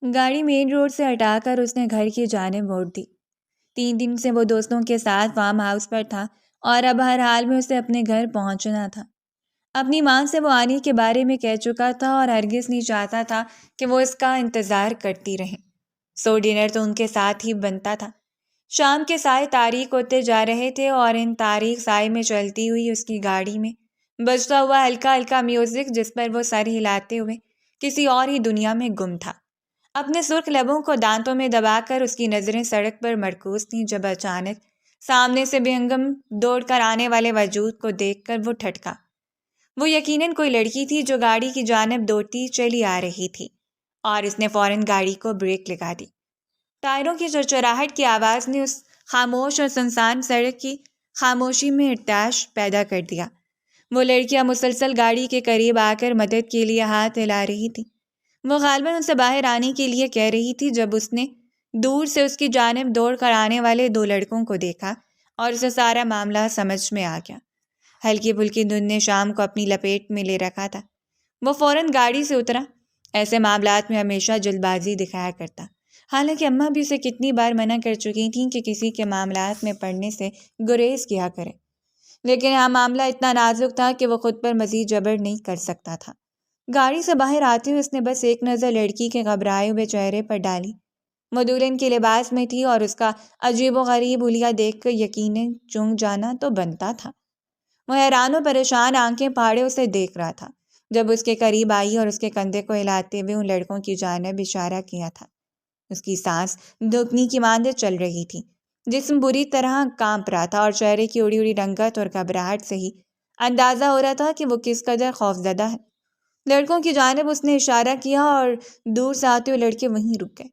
گاڑی main road سے ہٹا کر اس نے گھر کی جانب موڑ دی۔ 3 دن سے وہ دوستوں کے ساتھ فارم ہاؤس پر تھا اور اب ہر حال میں اسے اپنے گھر پہنچنا تھا۔ اپنی ماں سے وہ آنے کے بارے میں کہہ چکا تھا اور ہرگز نہیں چاہتا تھا کہ وہ اس کا انتظار کرتی رہیں۔ سو ڈنر تو ان کے ساتھ ہی بنتا تھا۔ شام کے سائے تاریک ہوتے جا رہے تھے اور ان تاریک سائے میں چلتی ہوئی اس کی گاڑی میں بجتا ہوا ہلکا ہلکا میوزک جس پر وہ سر ہلاتے ہوئے کسی اور ہی دنیا میں گم تھا۔ اپنے سرخ لبوں کو دانتوں میں دبا کر اس کی نظریں سڑک پر مرکوز تھیں جب اچانک سامنے سے بے ہنگم دوڑ کر آنے والے وجود کو دیکھ کر وہ ٹھٹکا۔ وہ یقیناً کوئی لڑکی تھی جو گاڑی کی جانب دوڑتی چلی آ رہی تھی اور اس نے فوراً گاڑی کو بریک لگا دی۔ ٹائروں کی چرچراہٹ کی آواز نے اس خاموش اور سنسان سڑک کی خاموشی میں ارتعاش پیدا کر دیا۔ وہ لڑکیاں مسلسل گاڑی کے قریب آ کر مدد کے لیے ہاتھ ہلا رہی تھی۔ وہ غالباً ان سے باہر آنے کے لیے کہہ رہی تھی جب اس نے دور سے اس کی جانب دوڑ کر آنے والے 2 لڑکوں کو دیکھا اور اسے سارا معاملہ سمجھ میں آ گیا۔ ہلکی پھلکی دھند نے شام کو اپنی لپیٹ میں لے رکھا تھا۔ وہ فوراً گاڑی سے اترا۔ ایسے معاملات میں ہمیشہ جلد بازی دکھایا کرتا، حالانکہ اماں بھی اسے کتنی بار منع کر چکی تھیں کہ کسی کے معاملات میں پڑنے سے گریز کیا کرے، لیکن یہاں معاملہ اتنا نازک تھا کہ وہ خود پر مزید جبر نہیں کر سکتا تھا۔ گاڑی سے باہر آتے ہوئے اس نے بس ایک نظر لڑکی کے گھبرائے ہوئے چہرے پر ڈالی۔ وہ دلہن کے لباس میں تھی اور اس کا عجیب و غریب حلیہ دیکھ کر یقیناً چونک جانا تو بنتا تھا۔ وہ حیران و پریشان آنکھیں پھاڑے اسے دیکھ رہا تھا جب اس کے قریب آئی اور اس کے کندھے کو ہلاتے ہوئے ان لڑکوں کی جانب اشارہ کیا تھا۔ اس کی سانس دھپنی کی مانند چل رہی تھی، جسم بری طرح کانپ رہا تھا اور چہرے کی اڑی اڑی رنگت اور گھبراہٹ سے ہی اندازہ ہو رہا تھا کہ وہ کس قدر خوفزدہ ہے۔ لڑکوں کی جانب اس نے اشارہ کیا اور دور سے آتے ہوئے لڑکے وہیں رک گئے۔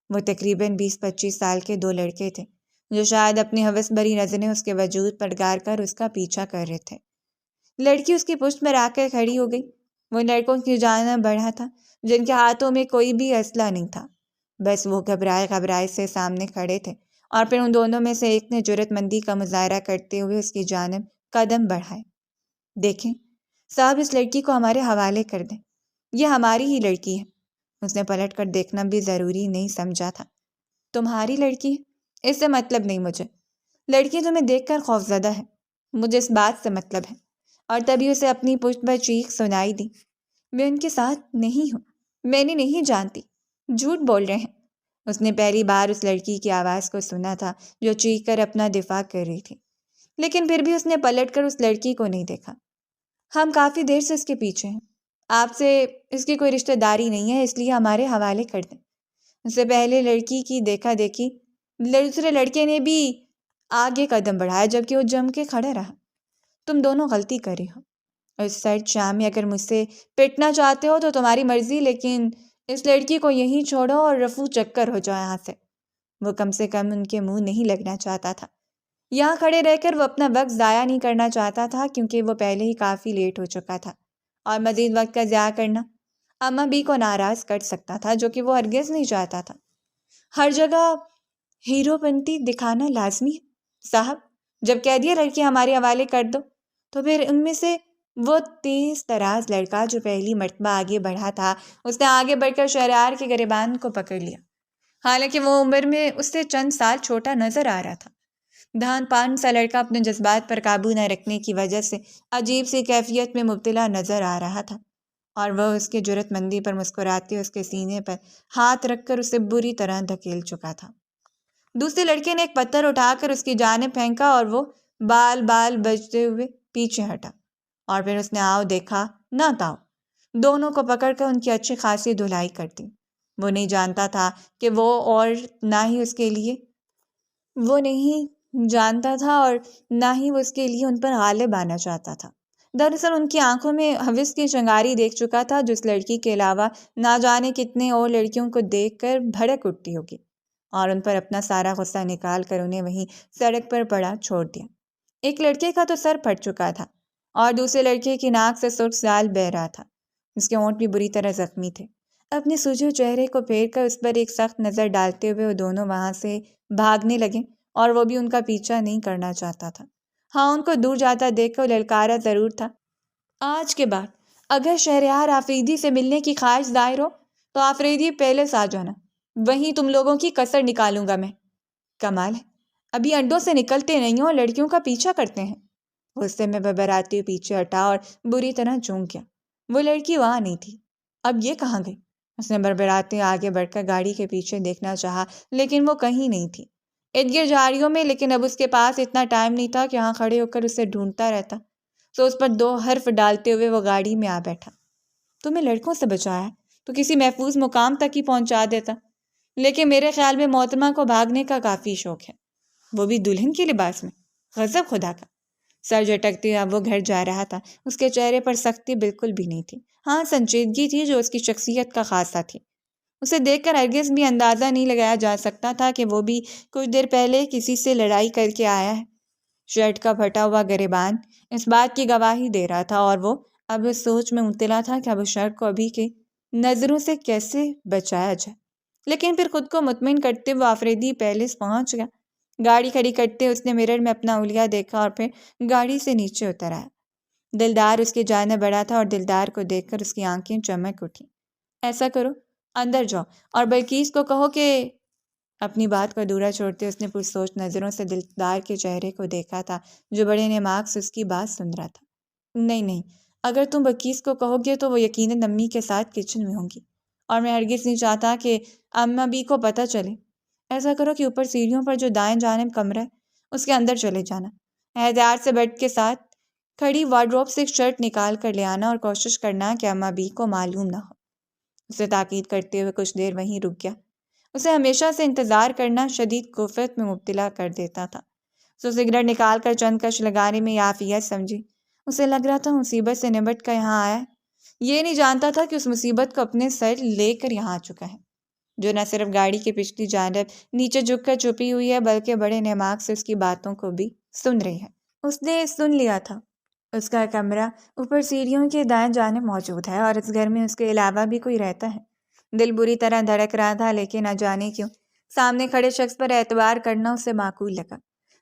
وہ تقریباً 20-25 سال کے 2 لڑکے تھے جو شاید اپنی ہوس بھری نظریں اس کے وجود پر گار کر اس کا پیچھا کر رہے تھے۔ لڑکی اس کی پشت پر آ کر کھڑی ہو گئی۔ وہ لڑکوں کی جانب بڑھا تھا جن کے ہاتھوں میں کوئی بھی اسلحہ نہیں تھا، بس وہ گھبرائے سے سامنے کھڑے تھے، اور پھر ان دونوں میں سے ایک نے جرأت مندی کا مظاہرہ کرتے ہوئے اس کی جانب قدم بڑھائے۔ دیکھیں صاحب، اس لڑکی کو ہمارے حوالے کر دیں، یہ ہماری ہی لڑکی ہے۔ اس نے پلٹ کر دیکھنا بھی ضروری نہیں سمجھا تھا۔ تمہاری لڑکی ہے؟ اس سے مطلب نہیں مجھے۔ لڑکی تمہیں دیکھ کر خوفزدہ ہے، مجھے اس بات سے مطلب ہے۔ اور تبھی اسے اپنی پشت پر چیخ سنائی دی۔ میں ان کے ساتھ نہیں ہوں، میں انہیں نہیں جانتی، جھوٹ بول رہے ہیں۔ اس نے پہلی بار اس لڑکی کی آواز کو سنا تھا جو چیخ کر اپنا دفاع کر رہی تھی، لیکن پھر بھی اس نے پلٹ کر اس لڑکی کو نہیں دیکھا۔ ہم کافی دیر سے اس کے پیچھے ہیں، آپ سے اس کی کوئی رشتہ داری نہیں ہے، اس لیے ہمارے حوالے کر دیں۔ اس سے پہلے لڑکی کی دیکھا دیکھی دوسرے لڑکے نے بھی آگے قدم بڑھایا جبکہ وہ جم کے کھڑا رہا۔ تم دونوں غلطی کر رہے ہو، اس سرد شام میں اگر مجھ سے پٹنا چاہتے ہو تو تمہاری مرضی، لیکن اس لڑکی کو یہیں چھوڑو اور رفو چکر ہو جاؤ یہاں سے۔ وہ کم سے کم ان کے منہ نہیں لگنا چاہتا تھا۔ یہاں کھڑے رہ کر وہ اپنا وقت ضائع نہیں کرنا چاہتا تھا کیونکہ وہ پہلے ہی کافی لیٹ ہو چکا تھا، اور مزید وقت کا ضیاع کرنا اماں بی کو ناراض کر سکتا تھا، جو کہ وہ ہرگز نہیں چاہتا تھا۔ ہر جگہ ہیرو پنتی دکھانا لازمی ہے صاحب؟ جب کہہ دیا لڑکی ہمارے حوالے کر دو تو پھر ان میں سے وہ تیز تراز لڑکا جو پہلی مرتبہ آگے بڑھا تھا، اس نے آگے بڑھ کر شہریار کے گریبان کو پکڑ لیا، حالانکہ وہ عمر میں اس سے چند سال چھوٹا نظر آ رہا تھا۔ دھان پان سا لڑکا اپنے جذبات پر قابو نہ رکھنے کی وجہ سے عجیب سی کیفیت میں مبتلا نظر آ رہا تھا، اور وہ اس کی جرأت مندی پر مسکراتے اس کے سینے پر ہاتھ رکھ کر اسے بری طرح دھکیل چکا تھا۔ دوسرے لڑکے نے ایک پتھر اٹھا کر اس کی جانب پھینکا اور وہ بال بال بجتے ہوئے پیچھے ہٹا، اور پھر اس نے آؤ دیکھا نہ تاؤ دونوں کو پکڑ کر ان کی اچھی خاصی دھلائی کر دی۔ وہ نہیں جانتا تھا کہ وہ اور نہ ہی اس کے لیے ان پر غالب آنا چاہتا تھا۔ دراصل ان کی آنکھوں میں ہوس کی چنگاری دیکھ چکا تھا جو اس لڑکی کے علاوہ نہ جانے کتنے اور لڑکیوں کو دیکھ کر بھڑک اٹھتی ہوگی، اور ان پر اپنا سارا غصہ نکال کر انہیں وہیں سڑک پر پڑا چھوڑ دیا۔ ایک لڑکے کا تو سر پھٹ چکا تھا اور دوسرے لڑکے کی ناک سے سرخ سال بہہ رہا تھا، اس کے ہونٹ بھی بری طرح زخمی تھے۔ اپنے سوجے چہرے کو پھیر کر اس پر ایک سخت نظر ڈالتے ہوئے وہ دونوں وہاں سے بھاگنے لگے، اور وہ بھی ان کا پیچھا نہیں کرنا چاہتا تھا۔ ہاں، ان کو دور جاتا دیکھ کر للکارا ضرور تھا۔ آج کے بعد اگر شہریار آفریدی سے ملنے کی خواہش ظاہر ہو تو آفریدی پیلس آ جانا، وہیں تم لوگوں کی کسر نکالوں گا میں۔ کمال ہے، ابھی انڈوں سے نکلتے نہیں اور لڑکیوں کا پیچھا کرتے ہیں۔ غصے میں ببراتے ہوئے پیچھے ہٹا اور بری طرح چونک گیا۔ وہ لڑکی وہاں نہیں تھی۔ اب یہ کہاں گئی؟ اس نے بربراتے آگے بڑھ کر گاڑی کے پیچھے دیکھنا چاہا، لیکن وہ کہیں نہیں تھی۔ ارد گرد جھاڑیوں میں، لیکن اب اس کے پاس اتنا ٹائم نہیں تھا کہ وہاں کھڑے ہو کر اسے ڈھونڈتا رہتا۔ تو اس پر 2 حرف ڈالتے ہوئے وہ گاڑی میں آ بیٹھا۔ تمہیں لڑکوں سے بچایا تو کسی محفوظ مقام تک ہی پہنچا دیتا، لیکن میرے خیال میں محترمہ کو بھاگنے کا کافی شوق ہے، وہ بھی دلہن کے لباس میں۔ غضب خدا کا۔ سر جھٹکتے اب وہ گھر جا رہا تھا۔ اس کے چہرے پر سختی بالکل بھی نہیں تھی، ہاں سنجیدگی تھی جو اس کی شخصیت کا خاصہ تھی۔ اسے دیکھ کر ہرگز بھی اندازہ نہیں لگایا جا سکتا تھا کہ وہ بھی کچھ دیر پہلے کسی سے لڑائی کر کے آیا ہے۔ شرٹ کا پھٹا ہوا گریبان اس بات کی گواہی دے رہا تھا، اور وہ اب اس سوچ میں مبتلا تھا کہ اب اس شرٹ کو ابھی کے نظروں سے کیسے بچایا جائے۔ لیکن پھر خود کو مطمئن کرتے وہ آفریدی پیلس پہنچ گیا۔ گاڑی کھڑی کرتے اس نے مرر میں اپنا اولیا دیکھا اور پھر گاڑی سے نیچے اتر آیا۔ دلدار اس کی جانب بڑھا تھا اور دلدار کو دیکھ کر اس کی آنکھیں چمک اٹھیں۔ ایسا کرو، اندر جاؤ اور بلقیس کو کہو کہ… اپنی بات کو ادھورا چھوڑتے اس نے پرسوچ نظروں سے دلدار کے چہرے کو دیکھا تھا، جو بڑے نماک سے اس کی بات سن رہا تھا۔ نہیں، اگر تم بلقیس کو کہو گے تو وہ یقیناً امی کے ساتھ کچن میں ہوں گی، اور میں ہرگز نہیں چاہتا کہ اماں بی کو پتہ چلے۔ ایسا کرو کہ اوپر سیڑھیوں پر جو دائیں جانب کمرہ ہے اس کے اندر چلے جانا، احتیاط سے بیڈ کے ساتھ کھڑی وارڈروب سے ایک شرٹ نکال کر لے آنا اور کوشش کرنا کہ اماں بی کو معلوم نہ ہو۔ اسے تاکید کرتے ہوئے کچھ دیر وہیں رک گیا۔ اسے ہمیشہ سے انتظار کرنا شدید کفرت میں مبتلا کر دیتا تھا۔ سو سگریٹ نکال کر چند کش لگانے میں یافیت سمجھی۔ اسے لگ رہا تھا مصیبت سے نمٹ کر یہاں آیا ہے، یہ نہیں جانتا تھا کہ اس مصیبت کو اپنے سر لے کر یہاں آ چکا ہے، جو نہ صرف گاڑی کی پچھلی جانب نیچے جھک کر چھپی ہوئی ہے بلکہ بڑے نماک سے اس کی باتوں کو بھی سن رہی ہے۔ اس نے سن لیا تھا۔ اس کا کمرہ اوپر سیڑھیوں کے دائیں جانب موجود ہے، اور اس گھر میں اس کے علاوہ بھی کوئی رہتا ہے۔ دل بری طرح دھڑک رہا تھا، لیکن نہ جانے کیوں سامنے کھڑے شخص پر اعتبار کرنا اسے معقول لگا۔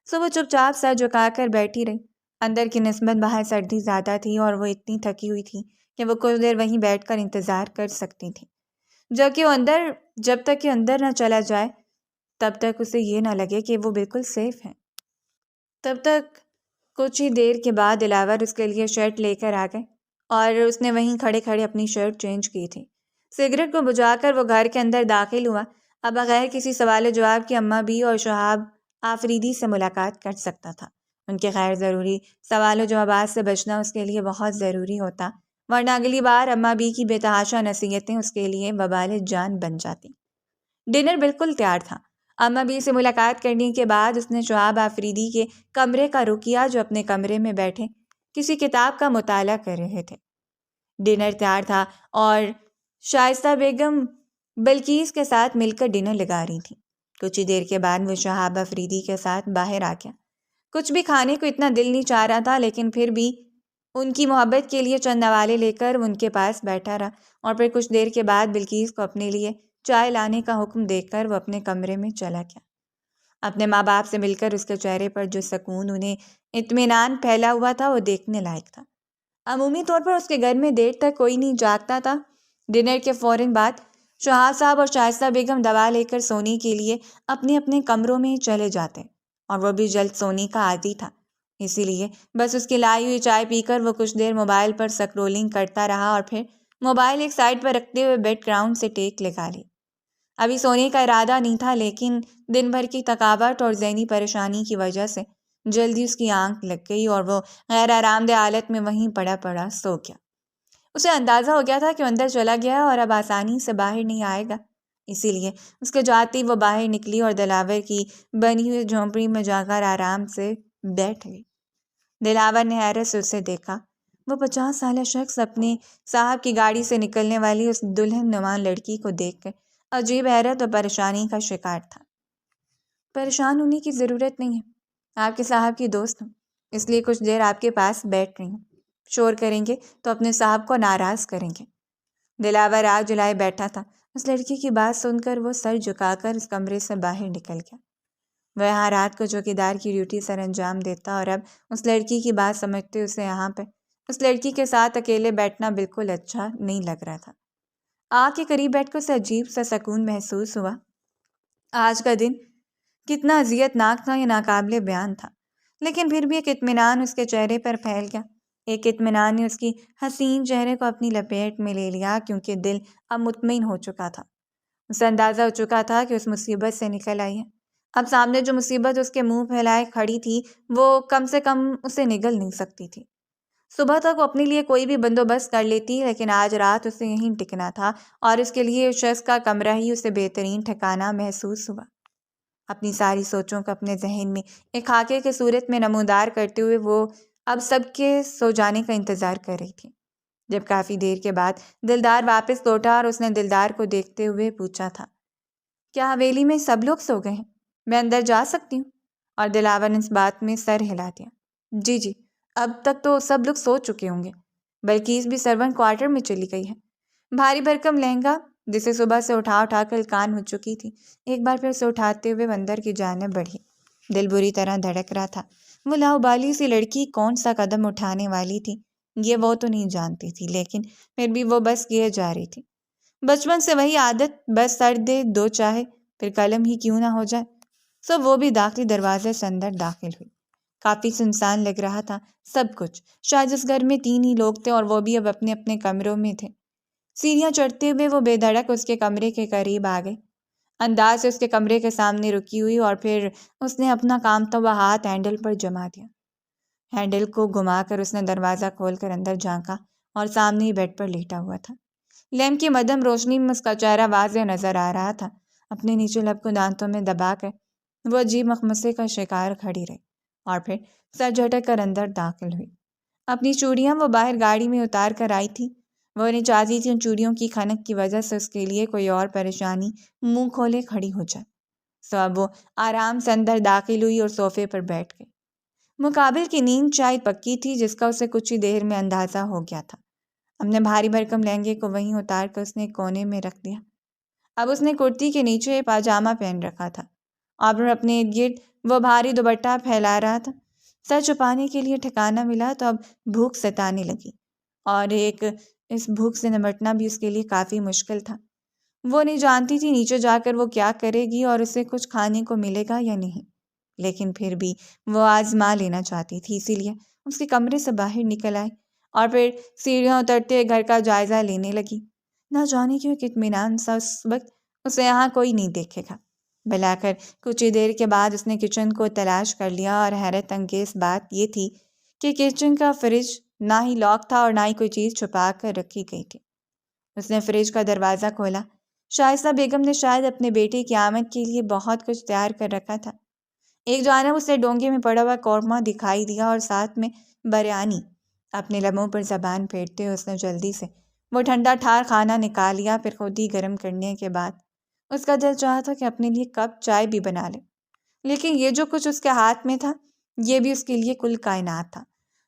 سو وہ چپ چاپ سر جھکا کر بیٹھی رہی۔ اندر کی نسبت باہر سردی زیادہ تھی اور وہ اتنی تھکی ہوئی تھی کہ وہ کچھ دیر وہیں بیٹھ کر انتظار کر سکتی تھی، جب تک کہ اندر نہ چلا جائے، تب تک اسے یہ نہ لگے کہ وہ بالکل سیف ہے۔ تب تک کچھ ہی دیر کے بعد دلاور اس کے لیے شرٹ لے کر آ گئے، اور اس نے وہیں کھڑے کھڑے اپنی شرٹ چینج کی تھی۔ سگریٹ کو بجھا کر وہ گھر کے اندر داخل ہوا۔ اب بغیر کسی سوال و جواب کے اماں بی اور شہاب آفریدی سے ملاقات کر سکتا تھا۔ ان کے غیر ضروری سوال و جوابات سے بچنا اس کے لیے بہت ضروری ہوتا، ورنہ اگلی بار اماں بی کی بے تحاشا نصیحتیں اس کے لیے وبال جان بن جاتی۔ ڈنر بالکل تیار تھا۔ اماں بی سے ملاقات کرنے کے بعد اس نے شہاب آفریدی کے کمرے کا رخ کیا، جو اپنے کمرے میں بیٹھے کسی کتاب کا مطالعہ کر رہے تھے۔ ڈنر تیار تھا اور شائستہ بیگم بلقیس کے ساتھ مل کر ڈنر لگا رہی تھی۔ کچھ ہی دیر کے بعد وہ شہاب آفریدی کے ساتھ باہر آ گیا۔ کچھ بھی کھانے کو اتنا دل نہیں چاہ رہا تھا، لیکن پھر بھی ان کی محبت کے لیے چند نوالے لے کر وہ ان کے پاس بیٹھا رہا، اور پھر کچھ دیر کے بعد بلقیس کو اپنے لیے چائے لانے کا حکم دے کر وہ اپنے کمرے میں چلا گیا۔ اپنے ماں باپ سے مل کر اس کے چہرے پر جو سکون، انہیں اطمینان پھیلا ہوا تھا، وہ دیکھنے لائق تھا۔ عمومی طور پر اس کے گھر میں دیر تک کوئی نہیں جاگتا تھا۔ ڈنر کے فوراً بعد شہاب صاحب اور شائستہ بیگم دوا لے کر سونے کے لیے اپنے اپنے کمروں میں چلے جاتے، اور وہ بھی جلد سونے کا عادی تھا، اسی لیے بس اس کی لائی ہوئی چائے پی کر وہ کچھ دیر موبائل پر سکرولنگ کرتا رہا، اور پھر موبائل ایک سائڈ پر رکھتے ہوئے بیک گراؤنڈ سے ٹیک لگا لی۔ ابھی سونے کا ارادہ نہیں تھا، لیکن دن بھر کی تھکاوٹ اور ذہنی پریشانی کی وجہ سے جلدی اس کی آنکھ لگ گئی، اور وہ غیر آرام دہ حالت میں وہیں پڑا پڑا سو گیا۔ اسے اندازہ ہو گیا تھا کہ وہ اندر چلا گیا اور اب آسانی سے باہر نہیں آئے گا، اسی لیے اس کے جاتے ہی وہ باہر نکلی اور دلاور کی بنی ہوئی جھونپڑی میں جا کر آرام سے بیٹھ گئی۔ دلاور نے حیرت سے اسے دیکھا۔ وہ 50 سالہ شخص اپنے صاحب کی گاڑی سے نکلنے والی اس دلہن نما لڑکی کو دیکھ کر عجیب حیرت اور پریشانی کا شکار تھا۔ پریشان ہونے کی ضرورت نہیں ہے، آپ کے صاحب کی دوست ہوں، اس لیے کچھ دیر آپ کے پاس بیٹھ رہی ہوں۔ شور کریں گے تو اپنے صاحب کو ناراض کریں گے۔ دلاور آگ جلائے بیٹھا تھا۔ اس لڑکی کی بات سن کر وہ سر جھکا کر اس کمرے سے باہر نکل گیا۔ وہ یہاں رات کو چوکیدار کی ڈیوٹی سر انجام دیتا، اور اب اس لڑکی کی بات سمجھتے اسے یہاں پہ اس لڑکی کے ساتھ اکیلے بیٹھنا بالکل اچھا نہیں لگ رہا تھا۔ آگ کے قریب بیٹھ کر اسے عجیب سا سکون محسوس ہوا۔ آج کا دن کتنا اذیت ناک تھا، یہ ناقابل بیان تھا، لیکن پھر بھی ایک اطمینان اس کے چہرے پر پھیل گیا۔ ایک اطمینان نے اس کی حسین چہرے کو اپنی لپیٹ میں لے لیا، کیونکہ دل اب مطمئن ہو چکا تھا۔ اسے اندازہ ہو چکا تھا کہ اس مصیبت سے نکل آئی ہے۔ اب سامنے جو مصیبت اس کے منہ پھیلائے کھڑی تھی وہ کم سے کم اسے نگل نہیں سکتی تھی۔ صبح تک وہ اپنے لیے کوئی بھی بندوبست کر لیتی، لیکن آج رات اسے یہیں ٹکنا تھا، اور اس کے لیے اس شخص کا کمرہ ہی اسے بہترین ٹھکانہ محسوس ہوا۔ اپنی ساری سوچوں کو اپنے ذہن میں ایک خاکے کے صورت میں نمودار کرتے ہوئے وہ اب سب کے سو جانے کا انتظار کر رہی تھی۔ جب کافی دیر کے بعد دلدار واپس لوٹا اور اس نے دلدار کو دیکھتے ہوئے پوچھا تھا، کیا حویلی میں سب لوگ سو گئے ہیں؟ میں اندر جا سکتی ہوں؟ اور دلاور نے اس بات میں سر ہلا دیا۔ جی جی، اب تک تو سب لوگ سو چکے ہوں گے، بلکہ بھی سرونٹ کوارٹر میں چلی گئی ہے۔ بھاری بھرکم لہنگا جسے صبح سے اٹھا کر کان ہو چکی تھی، ایک بار پھر سے اٹھاتے ہوئے اندر کی جانب بڑھی۔ دل بری طرح دھڑک رہا تھا۔ وہ لاؤبالی سی لڑکی کون سا قدم اٹھانے والی تھی یہ وہ تو نہیں جانتی تھی، لیکن پھر بھی وہ بس کیے جا رہی تھی۔ بچپن سے وہی عادت، بس سر دے دو چاہے پھر قلم ہی کیوں نہ ہو جائے۔ سو وہ بھی داخلی دروازے سے اندر داخل ہوئی۔ کافی سنسان لگ رہا تھا سب کچھ، شاید اس گھر میں 3 ہی لوگ تھے اور وہ بھی اب اپنے اپنے کمروں میں تھے۔ سیڑھیاں چڑھتے ہوئے وہ بے دھڑک اس کے کمرے کے قریب آ گئے، انداز سے اس کے کمرے کے سامنے رکی ہوئی، اور پھر اس نے اپنا کامتا ہوا ہاتھ ہینڈل پر جما دیا۔ ہینڈل کو گھما کر اس نے دروازہ کھول کر اندر جھانکا اور سامنے ہی بیڈ پر لیٹا ہوا تھا۔ لیمپ کی مدھم روشنی میں اس کا چہرہ واضح نظر آ رہا تھا۔ اپنے نیچے لب کو دانتوں میں دبا کر وہ عجیب مخمصے کا شکار کھڑی رہی، اور پھر سر جھٹک کر اندر داخل ہوئی۔ اپنی چوڑیاں وہ باہر گاڑی میں اتار کر آئی تھی۔ وہ نہیں چاہتی تھی ان چوڑیوں کی کھنک کی وجہ سے اس کے لیے کوئی اور پریشانی منہ کھولے کھڑی ہو جائے۔ سو اب وہ آرام سے اندر داخل ہوئی اور صوفے پر بیٹھ گئی۔ مقابل کی نیند شاید پکی تھی، جس کا اسے کچھ ہی دیر میں اندازہ ہو گیا تھا۔ اپنے بھاری بھرکم لہنگے کو وہیں اتار کر اس نے کونے میں رکھ دیا۔ اب اس نے کرتی کے نیچے پاجامہ پہن رکھا تھا، اور اپنے ارد گرد وہ بھاری دوپٹہ پھیلا رہا تھا۔ سر چھپانے کے لیے ٹھکانہ ملا تو اب بھوک ستانے لگی، اور اس بھوک سے نمٹنا بھی اس کے لیے کافی مشکل تھا۔ وہ نہیں جانتی تھی نیچے جا کر وہ کیا کرے گی اور اسے کچھ کھانے کو ملے گا یا نہیں، لیکن پھر بھی وہ آزما لینا چاہتی تھی، اسی لیے اس کے کمرے سے باہر نکل آئی اور پھر سیڑھیاں اترتے گھر کا جائزہ لینے لگی۔ نہ جانے کیوں ایک اطمینان سا اس وقت اسے یہاں کوئی نہیں دیکھے گا۔ بلا کر کچھ ہی دیر کے بعد اس نے کچن کو تلاش کر لیا، اور حیرت انگیز بات یہ تھی کہ کچن کا فریج نہ ہی لاک تھا اور نہ ہی کوئی چیز چھپا کر رکھی گئی تھی۔ اس نے فریج کا دروازہ کھولا۔ شائستہ بیگم نے شاید اپنے بیٹے کی آمد کے لیے بہت کچھ تیار کر رکھا تھا۔ ایک جانب اسے ڈونگے میں پڑا ہوا قورمہ دکھائی دیا اور ساتھ میں بریانی۔ اپنے لبوں پر زبان پھیرتے ہوئے اس نے جلدی سے وہ ٹھنڈا ٹھار کھانا نکال لیا۔ پھر خود ہی گرم کرنے کے بعد اس کا دل چاہا تھا کہ اپنے لیے کپ چائے بھی بنا لے، لیکن یہ جو کچھ اس کے ہاتھ میں تھا یہ بھی اس کے لیے کل کائنات تھا۔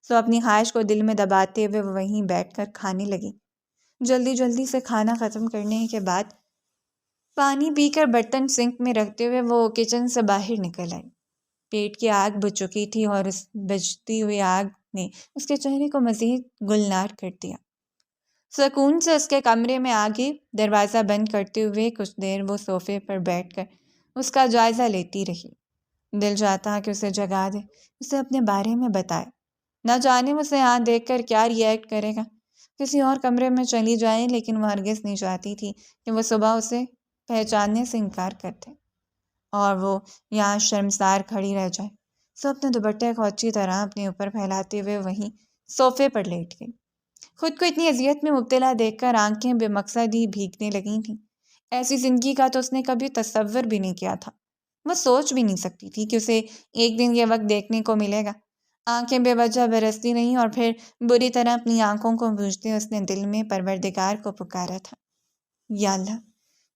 سو اپنی خواہش کو دل میں دباتے ہوئے وہ وہیں بیٹھ کر کھانے لگی۔ جلدی سے کھانا ختم کرنے کے بعد پانی پی کر برتن سنک میں رکھتے ہوئے وہ کچن سے باہر نکل آئی۔ پیٹ کی آگ بجھ چکی تھی اور اس بجھتی ہوئی آگ نے اس کے چہرے کو مزید گلنار کر دیا۔ سکون سے اس کے کمرے میں آگے دروازہ بند کرتے ہوئے کچھ دیر وہ صوفے پر بیٹھ کر اس کا جائزہ لیتی رہی۔ دل چاہتا کہ اسے جگا دے، اسے اپنے بارے میں بتائے، نہ جانے اسے یہاں دیکھ کر کیا ری ایکٹ کرے گا۔ کسی اور کمرے میں چلی جائے، لیکن وہ ہرگز نہیں چاہتی تھی کہ وہ صبح اسے پہچاننے سے انکار کرتے اور وہ یہاں شرمسار کھڑی رہ جائے۔ سو اپنے دوپٹے کو اچھی طرح اپنے اوپر پھیلاتے ہوئے وہیں صوفے پر لیٹ گئی۔ خود کو اتنی اذیت میں مبتلا دیکھ کر آنکھیں بے مقصد ہی بھیگنے لگی تھیں۔ ایسی زندگی کا تو اس نے کبھی تصور بھی نہیں کیا تھا۔ وہ سوچ بھی نہیں سکتی تھی کہ اسے ایک دن یہ وقت دیکھنے کو ملے گا۔ آنکھیں بے وجہ برستی رہیں اور پھر بری طرح اپنی آنکھوں کو بوجھتے اس نے دل میں پروردگار کو پکارا تھا، یا اللہ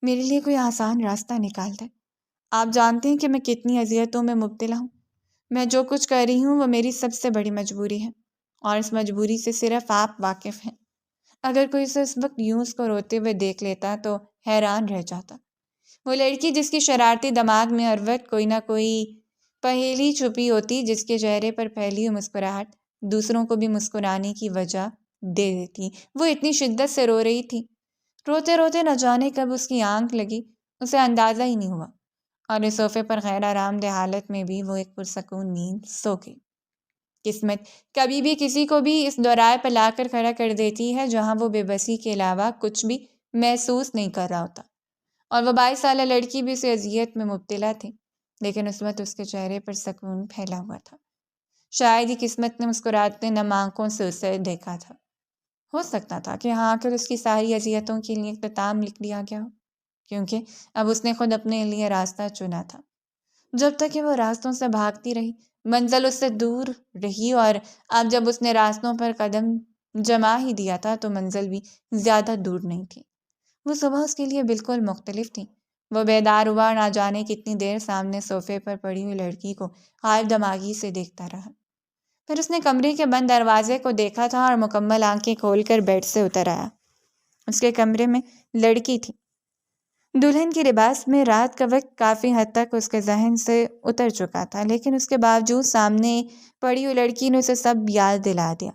میرے لیے کوئی آسان راستہ نکال دے۔ آپ جانتے ہیں کہ میں کتنی اذیتوں میں مبتلا ہوں۔ میں جو کچھ کر رہی ہوں وہ میری سب سے بڑی مجبوری ہے، اور اس مجبوری سے صرف آپ واقف ہیں۔ اگر کوئی اسے اس وقت یوں اس کو روتے ہوئے دیکھ لیتا تو حیران رہ جاتا۔ وہ لڑکی جس کی شرارتی دماغ میں ہر وقت کوئی نہ کوئی پہیلی چھپی ہوتی، جس کے چہرے پر پھیلی ہوئی مسکراہٹ دوسروں کو بھی مسکرانے کی وجہ دے دیتی، وہ اتنی شدت سے رو رہی تھی۔ روتے روتے نہ جانے کب اس کی آنکھ لگی، اسے اندازہ ہی نہیں ہوا، اور اس صوفے پر غیر آرام دہ حالت میں بھی وہ ایک پرسکون نیند سو گئی۔ قسمت کبھی بھی کسی کو بھی اس دورائے پر لا کر کھڑا کر دیتی ہے جہاں وہ بے بسی کے علاوہ کچھ بھی محسوس نہیں کر رہا ہوتا، اور وہ 22 سالہ لڑکی بھی اسے اذیت میں مبتلا تھی، لیکن اس وقت اس کے چہرے پر سکون پھیلا ہوا تھا۔ شاید ہی قسمت نے مسکراتے نم آنکھوں سے اسے دیکھا تھا۔ ہو سکتا تھا کہ ہاں آخر اس کی ساری اذیتوں کے لیے اختتام لکھ دیا گیا ہو، کیونکہ اب اس نے خود اپنے لیے راستہ چنا تھا۔ جب تک کہ وہ راستوں سے بھاگتی رہی، منزل اس سے دور رہی، اور اب جب اس نے راستوں پر قدم جما ہی دیا تھا تو منزل بھی زیادہ دور نہیں تھی۔ وہ صبح اس کے لیے بالکل مختلف تھی۔ وہ بیدار ہوا، نہ جانے کتنی دیر سامنے صوفے پر پڑی ہوئی لڑکی کو غائب دماغی سے دیکھتا رہا۔ پھر اس نے کمرے کے بند دروازے کو دیکھا تھا اور مکمل آنکھیں کھول کر بیڈ سے اتر آیا۔ اس کے کمرے میں لڑکی تھی، دلہن کے لباس میں۔ رات کا وقت کافی حد تک اس کے ذہن سے اتر چکا تھا، لیکن اس کے باوجود سامنے پڑی ہوئی لڑکی نے اسے سب یاد دلا دیا۔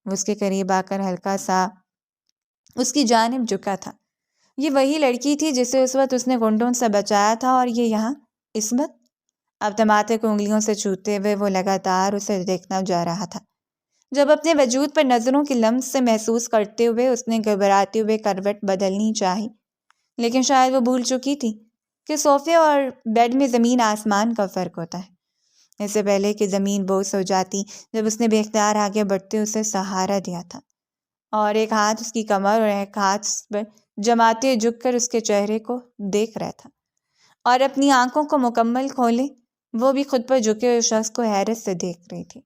وہ اس کے قریب آ کر ہلکا سا اس کی جانب جھکا تھا۔ یہ وہی لڑکی تھی جسے اس وقت اس نے گنڈوں سے بچایا تھا، اور یہ یہاں عصمت؟ اب ٹماٹر کو انگلیوں سے چھوتے ہوئے وہ لگاتار اسے دیکھنا جا رہا تھا۔ جب اپنے وجود پر نظروں کی لمس سے محسوس کرتے ہوئے اس نے گھبراتے ہوئے کروٹ بدلنی چاہی، لیکن شاید وہ بھول چکی تھی کہ صوفے اور بیڈ میں زمین آسمان کا فرق ہوتا ہے۔ اس سے پہلے کہ زمین بوس ہو جاتی، جب اس نے بے اختیار آگے بڑھتے اسے سہارا دیا تھا، اور ایک ہاتھ اس کی کمر اور ایک ہاتھ اس پر جماتے جھک کر اس کے چہرے کو دیکھ رہا تھا، اور اپنی آنکھوں کو مکمل کھولے وہ بھی خود پر جھکے ہوئے شخص کو حیرت سے دیکھ رہی تھی۔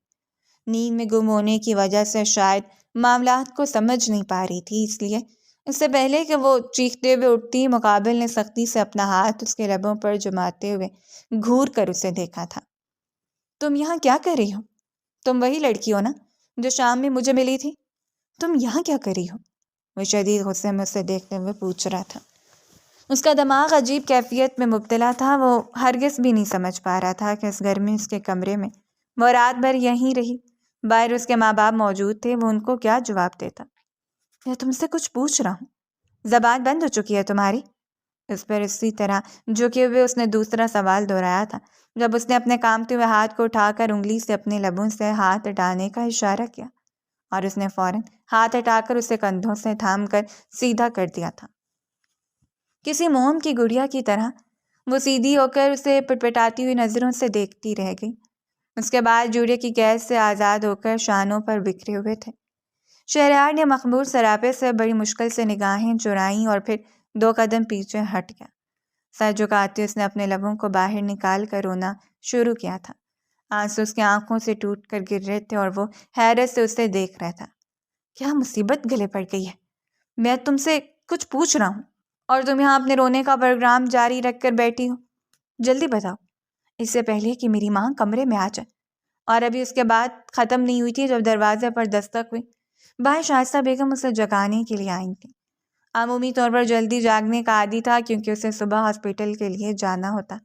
نیند میں گم ہونے کی وجہ سے شاید معاملات کو سمجھ نہیں پا رہی تھی، اس لیے اس سے پہلے کہ وہ چیختے ہوئے اٹھتی، مقابل نے سختی سے اپنا ہاتھ اس کے لبوں پر جماتے ہوئے گھور کر اسے دیکھا تھا۔ تم یہاں کیا کر رہی ہو؟ تم وہی لڑکی ہو نا جو شام میں مجھے ملی تھی؟ تم یہاں کیا کر رہی ہو؟ وہ شدید غصے میں اسے دیکھتے ہوئے پوچھ رہا تھا۔ اس کا دماغ عجیب کیفیت میں مبتلا تھا۔ وہ ہرگز بھی نہیں سمجھ پا رہا تھا کہ اس گھر میں، اس کے کمرے میں وہ رات بھر یہیں رہی، باہر اس کے ماں باپ موجود تھے، وہ ان کو کیا جواب دیتا؟ میں تم سے کچھ پوچھ رہا ہوں، زبان بند ہو چکی ہے تمہاری؟ اس پر اسی طرح جھکے ہوئے اس نے دوسرا سوال دہرایا تھا، جب اس نے اپنے کامتے ہوئے ہاتھ کو اٹھا کر انگلی سے اپنے لبوں سے ہاتھ ہٹانے کا اشارہ کیا، اور اس نے فوراً ہاتھ ہٹا کر اسے کندھوں سے تھام کر سیدھا کر دیا تھا۔ کسی موم کی گڑیا کی طرح وہ سیدھی ہو کر اسے پٹپٹاتی ہوئی نظروں سے دیکھتی رہ گئی۔ اس کے بعد جوڑے کی قید سے آزاد ہو کر شانوں پر بکھرے ہوئے تھے۔ شہریار نے مخمور سراپے سے بڑی مشکل سے نگاہیں چرائیں اور پھر 2 قدم پیچھے ہٹ گیا۔ سر جھکاتے اس نے اپنے لبوں کو باہر نکال کر رونا شروع کیا تھا۔ آنسو اس کی آنکھوں سے ٹوٹ کر گر رہے تھے، اور وہ حیرت سے اسے دیکھ رہا تھا۔ کیا مصیبت گلے پڑ گئی ہے؟ میں تم سے کچھ پوچھ رہا ہوں اور تم یہاں اپنے رونے کا پروگرام جاری رکھ کر بیٹھی ہو۔ جلدی بتاؤ، اس سے پہلے کہ میری ماں کمرے میں آ جائے۔ اور ابھی اس کے بعد ختم نہیں ہوئی تھی جب دروازے پر دستک ہوئی۔ باہر شائستہ بیگم اسے جگانے کے لیے آئی تھیں۔ عمومی طور پر جلدی جاگنے کا عادی تھا، کیونکہ اسے صبح ہاسپٹل کے لیے جانا ہوتا۔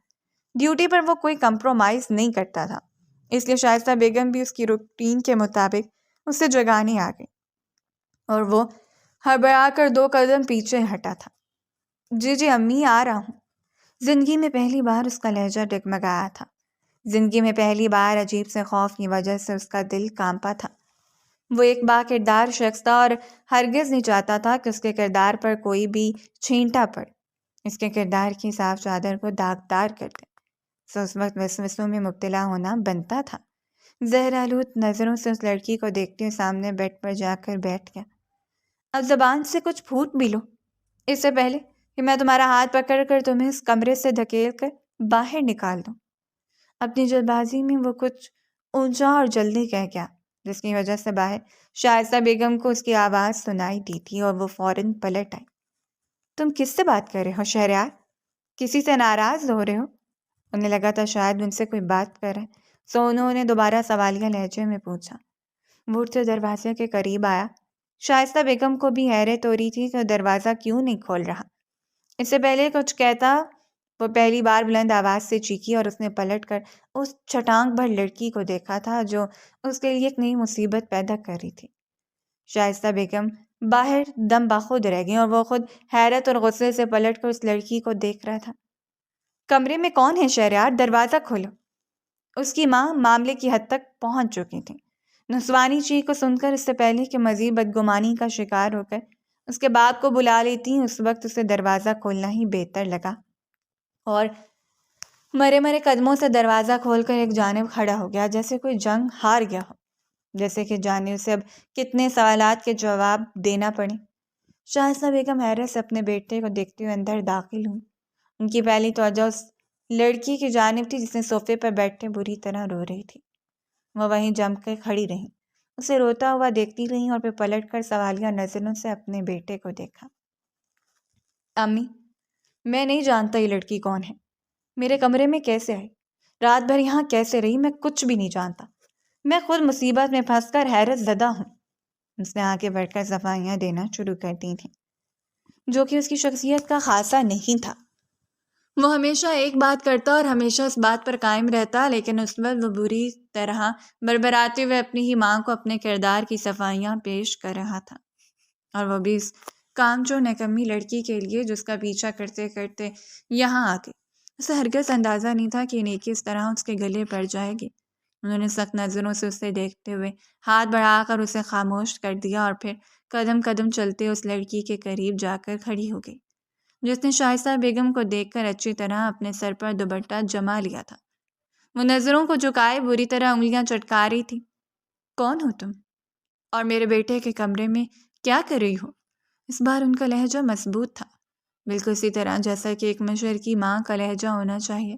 ڈیوٹی پر وہ کوئی کمپرومائز نہیں کرتا تھا، اس لیے شائستہ بیگم بھی اس کی روٹین کے مطابق اسے جگانے آ گئی، اور وہ ہڑبڑا کر 2 قدم پیچھے ہٹا تھا۔ جی امی، آ رہا ہوں۔ زندگی میں پہلی بار اس کا لہجہ ڈگمگایا تھا۔ زندگی میں پہلی بار عجیب سے خوف کی وجہ سے اس کا دل کانپا تھا۔ وہ ایک با کردار شخص تھا اور ہرگز نہیں چاہتا تھا کہ اس کے کردار پر کوئی بھی چھینٹا پڑے، اس کے کردار کی صاف چادر کو داغدار کر دے۔ سو اس وقت وسوسوں میں مبتلا ہونا بنتا تھا۔ زہرآلود نظروں سے اس لڑکی کو دیکھتے ہوئے سامنے بیڈ پر جا کر بیٹھ گیا۔ اب زبان سے کچھ پھوٹ بھی لو، اس سے پہلے کہ میں تمہارا ہاتھ پکڑ کر تمہیں اس کمرے سے دھکیل کر باہر نکال دوں۔ اپنی جلد بازی میں وہ کچھ اونچا اور جلدی کہہ گیا، جس کی وجہ سے باہر شائستہ بیگم کو اس کی آواز سنائی دی تھی، اور وہ فوراً پلٹ آئی۔ تم کس سے بات کر رہے ہو شہریار؟ کسی سے ناراض ہو رہے ہو؟ انہیں لگا تھا شاید ان سے کوئی بات کر رہے، سو انہوں نے دوبارہ سوالیہ لہجے میں پوچھا۔ وہ اٹھتے دروازے کے قریب آیا۔ شائستہ بیگم کو بھی حیرت ہو رہی تھی کہ دروازہ کیوں نہیں کھول رہا۔ اس سے پہلے کچھ کہتا وہ پہلی بار بلند آواز سے چیخی، اور اس نے پلٹ کر اس چھٹانک بھر لڑکی کو دیکھا تھا جو اس کے لیے ایک نئی مصیبت پیدا کر رہی تھی۔ شائستہ بیگم باہر دم بخود رہ گئی اور وہ خود حیرت اور غصے سے پلٹ کر اس لڑکی کو دیکھ رہا تھا۔ کمرے میں کون ہے شہریار؟ دروازہ کھولو۔ اس کی ماں معاملے کی حد تک پہنچ چکی تھی۔ نسوانی چیخ کو سن کر اس سے پہلے کہ مزید بدگمانی کا شکار ہو کر اس کے باپ کو بلا لیتی، اس وقت اسے دروازہ کھولنا ہی بہتر لگا اور مرے مرے قدموں سے دروازہ کھول کر ایک جانب کھڑا ہو گیا، جیسے کوئی جنگ ہار گیا ہو، جیسے کہ جانے اسے اب کتنے سوالات کے جواب دینا پڑے۔ شائستہ بیگم حیرت سے اپنے بیٹے کو دیکھتے ہوئے اندر داخل ہوئی۔ ان کی پہلی توجہ اس لڑکی کی جانب تھی جس نے صوفے پر بیٹھے بری طرح رو رہی تھی۔ وہ وہیں جم کے کھڑی رہیں، اسے روتا ہوا دیکھتی رہیں اور پھر پلٹ کر سوالیہ نظروں سے اپنے بیٹے کو دیکھا۔ امی، میں نہیں جانتا یہ لڑکی کون ہے، میرے کمرے میں کیسے آئی، رات بھر یہاں کیسے رہی، میں کچھ بھی نہیں جانتا، میں خود مصیبت میں پھنس کر حیرت زدہ ہوں۔ اس نے آگے بڑھ کر صفائیاں دینا شروع کر دی تھیں، جو کہ اس کی شخصیت کا خاصہ نہیں تھا۔ وہ ہمیشہ ایک بات کرتا اور ہمیشہ اس بات پر قائم رہتا، لیکن اس وقت وہ بری طرح بربراتے ہوئے اپنی ہی ماں کو اپنے کردار کی صفائیاں پیش کر رہا تھا، اور وہ بھی اس کامچور نکمی لڑکی کے لیے جس کا پیچھا کرتے کرتے یہاں آ گئی۔ اسے ہرگز اندازہ نہیں تھا کہ نیکی اس طرح اس کے گلے پڑ جائے گی۔ انہوں نے سخت نظروں سے اسے دیکھتے ہوئے ہاتھ بڑھا کر اسے خاموش کر دیا اور پھر قدم قدم چلتے اس لڑکی کے قریب جا کر کھڑی ہو گئی، جس نے شائستہ بیگم کو دیکھ کر اچھی طرح اپنے سر پر دوپٹہ جما لیا تھا۔ وہ نظروں کو جھکائے بری طرح انگلیاں چٹکا رہی تھی۔ کون ہو تم؟ اور میرے بیٹے کے کمرے میں کیا کر رہی ہو؟ اس بار ان کا لہجہ مضبوط تھا، بالکل اسی طرح جیسا کہ ایک مشر کی ماں کا لہجہ ہونا چاہیے۔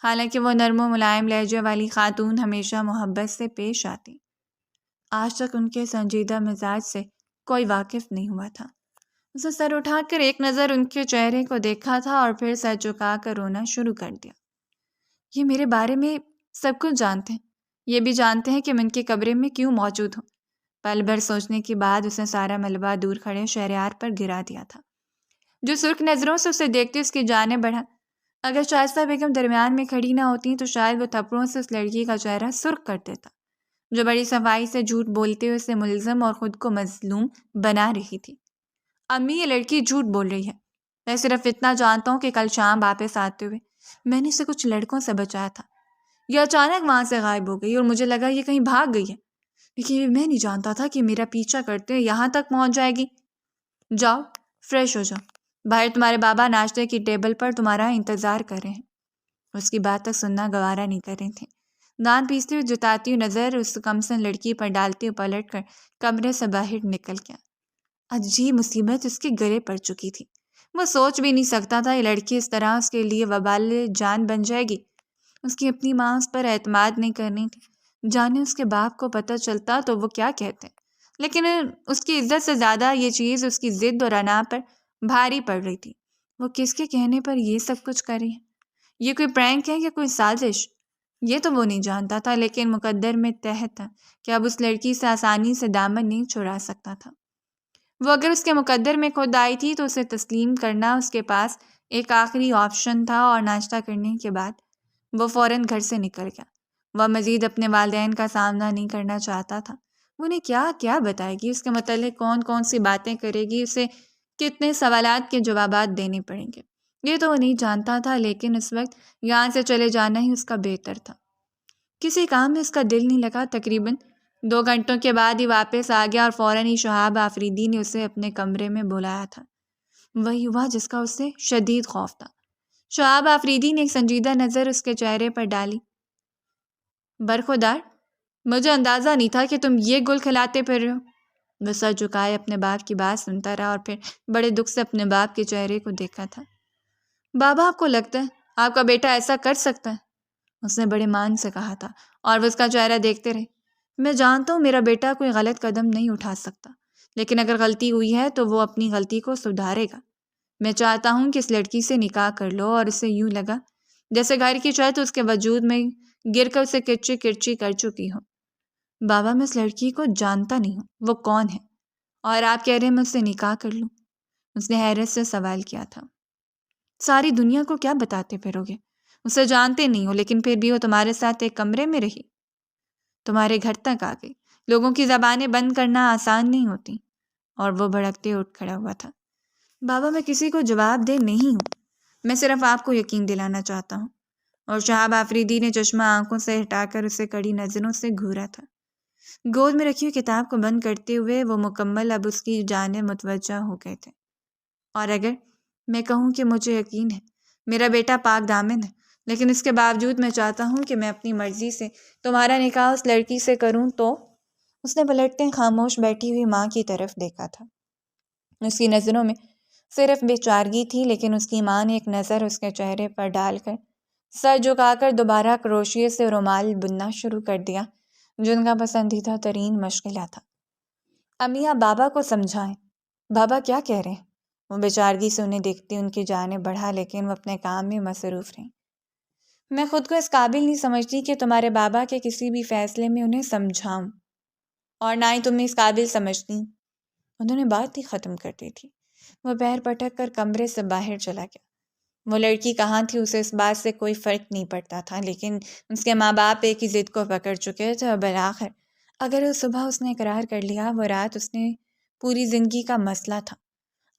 حالانکہ وہ نرم و ملائم لہجے والی خاتون ہمیشہ محبت سے پیش آتی، آج تک ان کے سنجیدہ مزاج سے کوئی واقف نہیں ہوا تھا۔ اسے سر اٹھا کر ایک نظر ان کے چہرے کو دیکھا تھا اور پھر سر جھکا کر رونا شروع کر دیا۔ یہ میرے بارے میں سب کچھ جانتے ہیں، یہ بھی جانتے ہیں کہ میں ان کے کمرے میں کیوں موجود ہوں۔ پل بھر سوچنے کے بعد اس نے سارا ملبہ دور کھڑے شہریار پر گرا دیا تھا، جو سرخ نظروں سے اسے دیکھتے اس کی جانب بڑھا۔ اگر شائستہ بیگم درمیان میں کھڑی نہ ہوتی تو شاید وہ تھپڑوں سے اس لڑکی کا چہرہ سرخ کر دیتا، جو بڑی صفائی سے جھوٹ بولتے ہوئے اسے ملزم اور خود کو مظلوم بنا رہی تھی۔ امی، یہ لڑکی جھوٹ بول رہی ہے، میں صرف اتنا جانتا ہوں کہ کل شام واپس آتے ہوئے میں نے اسے کچھ لڑکوں سے بچایا تھا، یہ اچانک وہاں سے غائب ہو گئی اور مجھے لگا یہ کہیں بھاگ گئی ہے، لیکن میں نہیں جانتا تھا کہ میرا پیچھا کرتے یہاں تک پہنچ جائے گی۔ جاؤ فریش ہو جاؤ، باہر تمہارے بابا ناشتے کی ٹیبل پر تمہارا انتظار کر رہے ہیں۔ اس کی بات تک سننا گوارا نہیں کر رہی تھیں، دان پیستے ہوئے جتاتی ہوئی نظر اس کمسن لڑکی پر ڈالتے ہوئے پلٹ کر کمرے سے باہر نکل گیا۔ عجیب مصیبت اس کے گلے پڑ چکی تھی، وہ سوچ بھی نہیں سکتا تھا یہ لڑکی اس طرح اس کے لیے وبال جان بن جائے گی۔ اس کی اپنی ماں اس پر اعتماد نہیں کرنی تھی، جانے اس کے باپ کو پتہ چلتا تو وہ کیا کہتے، لیکن اس کی عزت سے زیادہ یہ چیز اس کی ضد اور انا پر بھاری پڑ رہی تھی۔ وہ کس کے کہنے پر یہ سب کچھ کر رہی ہے؟ یہ کوئی پرینک ہے یا کوئی سازش؟ یہ تو وہ نہیں جانتا تھا، لیکن مقدر میں تحت تھا کہ اب اس لڑکی سے آسانی سے دامن نہیں چھڑا سکتا تھا۔ وہ اگر اس کے مقدر میں خود آئی تھی تو اسے تسلیم کرنا اس کے پاس ایک آخری آپشن تھا، اور ناشتہ کرنے کے بعد وہ فوراً گھر سے نکل گیا۔ وہ مزید اپنے والدین کا سامنا نہیں کرنا چاہتا تھا۔ وہ انہیں کیا کیا بتائے گی، اس کے متعلق کون کون سی باتیں کرے گی، اسے کتنے سوالات کے جوابات دینے پڑیں گے، یہ تو وہ نہیں جانتا تھا، لیکن اس وقت یہاں سے چلے جانا ہی اس کا بہتر تھا۔ کسی کام میں اس کا دل نہیں لگا۔ تقریباً 2 گھنٹوں کے بعد ہی واپس آ گیا اور فوراً ہی شہاب آفریدی نے اسے اپنے کمرے میں بلایا تھا۔ وہی ہوا جس کا اسے شدید خوف تھا۔ شہاب آفریدی نے ایک سنجیدہ نظر اس کے چہرے پر ڈالی۔ برخودار، مجھے اندازہ نہیں تھا کہ تم یہ گل کھلاتے پھر رہے ہو۔ وہ سر جھکائے اپنے باپ کی بات سنتا رہا اور پھر بڑے دکھ سے اپنے باپ کے چہرے کو دیکھا تھا۔ بابا، آپ کو لگتا ہے آپ کا بیٹا ایسا کر سکتا ہے؟ اس نے بڑے مان سے کہا تھا، اور وہ اس کا چہرہ دیکھتے رہے۔ میں جانتا ہوں میرا بیٹا کوئی غلط قدم نہیں اٹھا سکتا، لیکن اگر غلطی ہوئی ہے تو وہ اپنی غلطی کو سدھارے گا۔ میں چاہتا ہوں کہ اس لڑکی سے نکاح کر لو، اور اسے یوں لگا جیسے گھر کی چھت اس کے وجود میں گر کر اسے کرچی کرچی کر چکی ہو۔ بابا، میں اس لڑکی کو جانتا نہیں ہوں، وہ کون ہے، اور آپ کہہ رہے ہیں میں اس سے نکاح کر لوں؟ اس نے حیرت سے سوال کیا تھا۔ ساری دنیا کو کیا بتاتے پھرو گے؟ اسے جانتے نہیں ہو، لیکن پھر بھی وہ تمہارے ساتھ ایک کمرے میں رہی، تمہارے گھر تک آ گئی۔ لوگوں کی زبانیں بند کرنا آسان نہیں ہوتی، اور وہ بھڑکتے اٹھ کھڑا ہوا تھا۔ بابا میں کسی کو جواب دہ نہیں ہوں، میں صرف آپ کو یقین دلانا چاہتا ہوں۔ اور شہاب آفریدی نے چشمہ آنکھوں سے ہٹا کر اسے کڑی نظروں سے گھورا تھا۔ گود میں رکھی ہوئی کتاب کو بند کرتے ہوئے وہ مکمل اب اس کی جانب متوجہ ہو گئے تھے۔ اور اگر میں کہوں کہ مجھے یقین ہے میرا بیٹا پاک دامن ہے، لیکن اس کے باوجود میں چاہتا ہوں کہ میں اپنی مرضی سے تمہارا نکاح اس لڑکی سے کروں تو… اس نے پلٹتے خاموش بیٹھی ہوئی ماں کی طرف دیکھا تھا۔ اس کی نظروں میں صرف بے چارگی تھی، لیکن اس کی ماں نے ایک نظر اس کے چہرے پر ڈال کر سر جھکا کر دوبارہ کروشیے سے رومال بننا شروع کر دیا، جو ان کا پسندیدہ ترین مشغلہ تھا۔ امی آپ بابا کو سمجھائیں، بابا کیا کہہ رہے ہیں؟ وہ بے چارگی سے انہیں دیکھتی ان کی جانب بڑھا، لیکن وہ اپنے کام میں مصروف رہیں۔ میں خود کو اس قابل نہیں سمجھتی کہ تمہارے بابا کے کسی بھی فیصلے میں انہیں سمجھاؤں، اور نہ ہی تمہیں اس قابل سمجھتی۔ انہوں نے بات ہی ختم کر دی تھی۔ وہ پیر پٹک کر کمرے سے باہر چلا گیا۔ وہ لڑکی کہاں تھی اسے اس بات سے کوئی فرق نہیں پڑتا تھا، لیکن اس کے ماں باپ ایک ہی ضد کو پکڑ چکے تھے، اور بالآخر اگر صبح اس نے اقرار کر لیا، وہ رات اس نے پوری زندگی کا مسئلہ تھا۔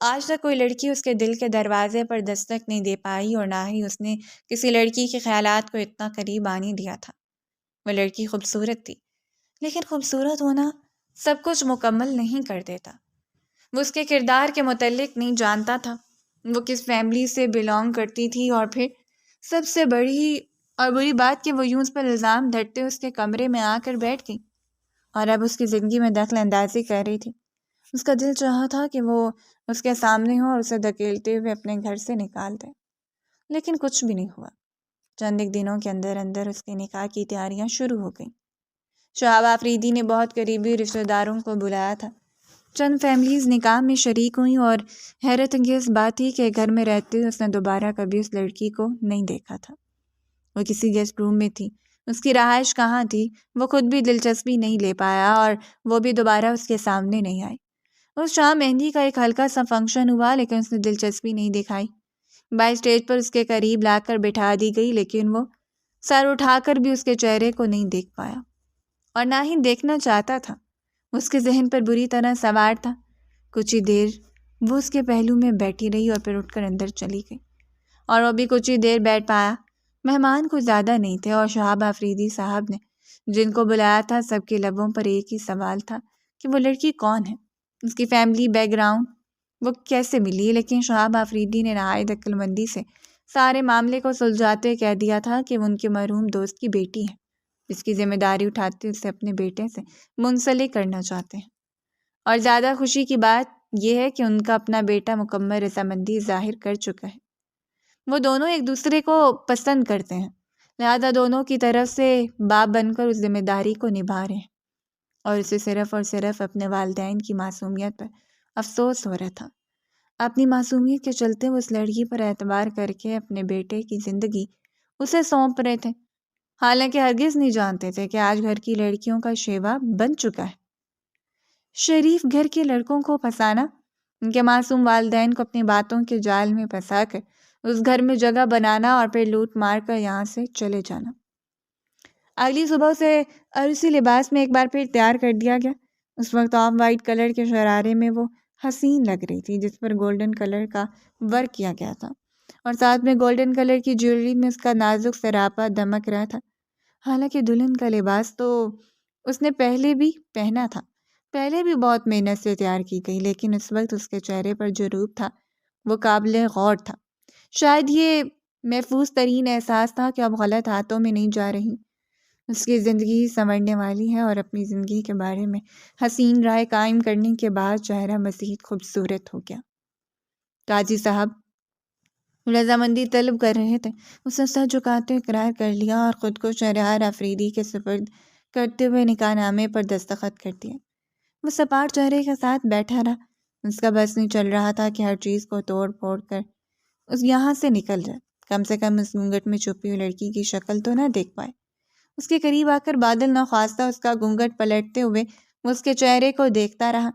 آج تک کوئی لڑکی اس کے دل کے دروازے پر دستک نہیں دے پائی، اور نہ ہی اس نے کسی لڑکی کے خیالات کو اتنا قریب آنے دیا تھا۔ وہ لڑکی خوبصورت تھی، لیکن خوبصورت ہونا سب کچھ مکمل نہیں کر دیتا۔ وہ اس کے کردار کے متعلق نہیں جانتا تھا، وہ کس فیملی سے بلانگ کرتی تھی، اور پھر سب سے بڑی اور بری بات کہ وہ یوں اس پر الزام دھرتے اس کے کمرے میں آ کر بیٹھ گئی، اور اب اس کی زندگی میں دخل اندازی کر رہی تھی۔ اس کا دل چاہا تھا کہ وہ اس کے سامنے ہو اور اسے دھکیلتے ہوئے اپنے گھر سے نکال دے، لیکن کچھ بھی نہیں ہوا۔ چند ایک دنوں کے اندر اندر اس کے نکاح کی تیاریاں شروع ہو گئیں۔ شہاب آفریدی نے بہت قریبی رشتہ داروں کو بلایا تھا۔ چند فیملیز نکاح میں شریک ہوئیں، اور حیرت انگیز بات تھی کہ گھر میں رہتے ہوئے اس نے دوبارہ کبھی اس لڑکی کو نہیں دیکھا تھا۔ وہ کسی گیسٹ روم میں تھی، اس کی رہائش کہاں تھی وہ خود بھی دلچسپی نہیں لے پایا، اور وہ بھی دوبارہ اس کے سامنے نہیں آئی۔ اس شام مہندی کا ایک ہلکا سا فنکشن ہوا، لیکن اس نے دلچسپی نہیں دکھائی۔ بائی اسٹیج پر اس کے قریب لا کر بٹھا دی گئی، لیکن وہ سر اٹھا کر بھی اس کے چہرے کو نہیں دیکھ پایا، اور نہ ہی دیکھنا چاہتا تھا۔ اس کے ذہن پر بری طرح سوار تھا۔ کچھ ہی دیر وہ اس کے پہلو میں بیٹھی رہی، اور پھر اٹھ کر اندر چلی گئی، اور وہ بھی کچھ ہی دیر بیٹھ پایا۔ مہمان کچھ زیادہ نہیں تھے، اور شہاب آفریدی صاحب نے جن کو بلایا تھا سب کے لبوں پر ایک ہی سوال تھا کہ وہ لڑکی کون ہے، اس کی فیملی بیک گراؤنڈ، وہ کیسے ملی۔ لیکن شہاب آفریدی نے نہایت عقل مندی سے سارے معاملے کو سلجھاتے کہہ دیا تھا کہ وہ ان کے مرحوم دوست کی بیٹی ہے، اس کی ذمہ داری اٹھاتے اسے اپنے بیٹے سے منسلک کرنا چاہتے ہیں، اور زیادہ خوشی کی بات یہ ہے کہ ان کا اپنا بیٹا مکمل رضامندی ظاہر کر چکا ہے۔ وہ دونوں ایک دوسرے کو پسند کرتے ہیں، لہذا دونوں کی طرف سے باپ بن کر اس ذمہ داری کو نبھا رہے ہیں، اور اسے صرف اور صرف اپنے والدین کی معصومیت پر افسوس ہو رہا تھا۔ اپنی معصومیت کے چلتے وہ اس لڑکی پر اعتبار کر کے اپنے بیٹے کی زندگی اسے سونپ رہے تھے، حالانکہ ہرگز نہیں جانتے تھے کہ آج گھر کی لڑکیوں کا شیوا بن چکا ہے۔ شریف گھر کے لڑکوں کو پھنسانا، ان کے معصوم والدین کو اپنی باتوں کے جال میں پھنسا کر اس گھر میں جگہ بنانا، اور پھر لوٹ مار کر یہاں سے چلے جانا۔ اگلی صبح اسے عروسی لباس میں ایک بار پھر تیار کر دیا گیا۔ اس وقت آف وائٹ کلر کے شرارے میں وہ حسین لگ رہی تھی، جس پر گولڈن کلر کا ورک کیا گیا تھا، اور ساتھ میں گولڈن کلر کی جیولری میں اس کا نازک سراپا دمک رہا تھا۔ حالانکہ دلہن کا لباس تو اس نے پہلے بھی پہنا تھا، پہلے بھی بہت محنت سے تیار کی گئی، لیکن اس وقت اس کے چہرے پر جو روپ تھا وہ قابل غور تھا۔ شاید یہ محفوظ ترین احساس تھا کہ اب غلط ہاتھوں میں نہیں جا رہی، اس کی زندگی سنورنے والی ہے، اور اپنی زندگی کے بارے میں حسین رائے قائم کرنے کے بعد چہرہ مزید خوبصورت ہو گیا۔ قاضی صاحب رضامندی طلب کر رہے تھے۔ اس نے سر جھکاتے اقرار کر لیا، اور خود کو شہریار آفریدی کے سپرد کرتے ہوئے نکاح نامے پر دستخط کر دیے۔ وہ سپاٹ چہرے کے ساتھ بیٹھا رہا۔ اس کا بس نہیں چل رہا تھا کہ ہر چیز کو توڑ پھوڑ کر اس یہاں سے نکل جائے، کم سے کم اس گھونگھٹ میں چھپی ہوئی لڑکی کی شکل تو نہ دیکھ پائے۔ اس کے قریب آ کر بادل ناخواستہ اس کا گھونگھٹ پلٹتے ہوئے وہ اس کے چہرے کو دیکھتا رہا،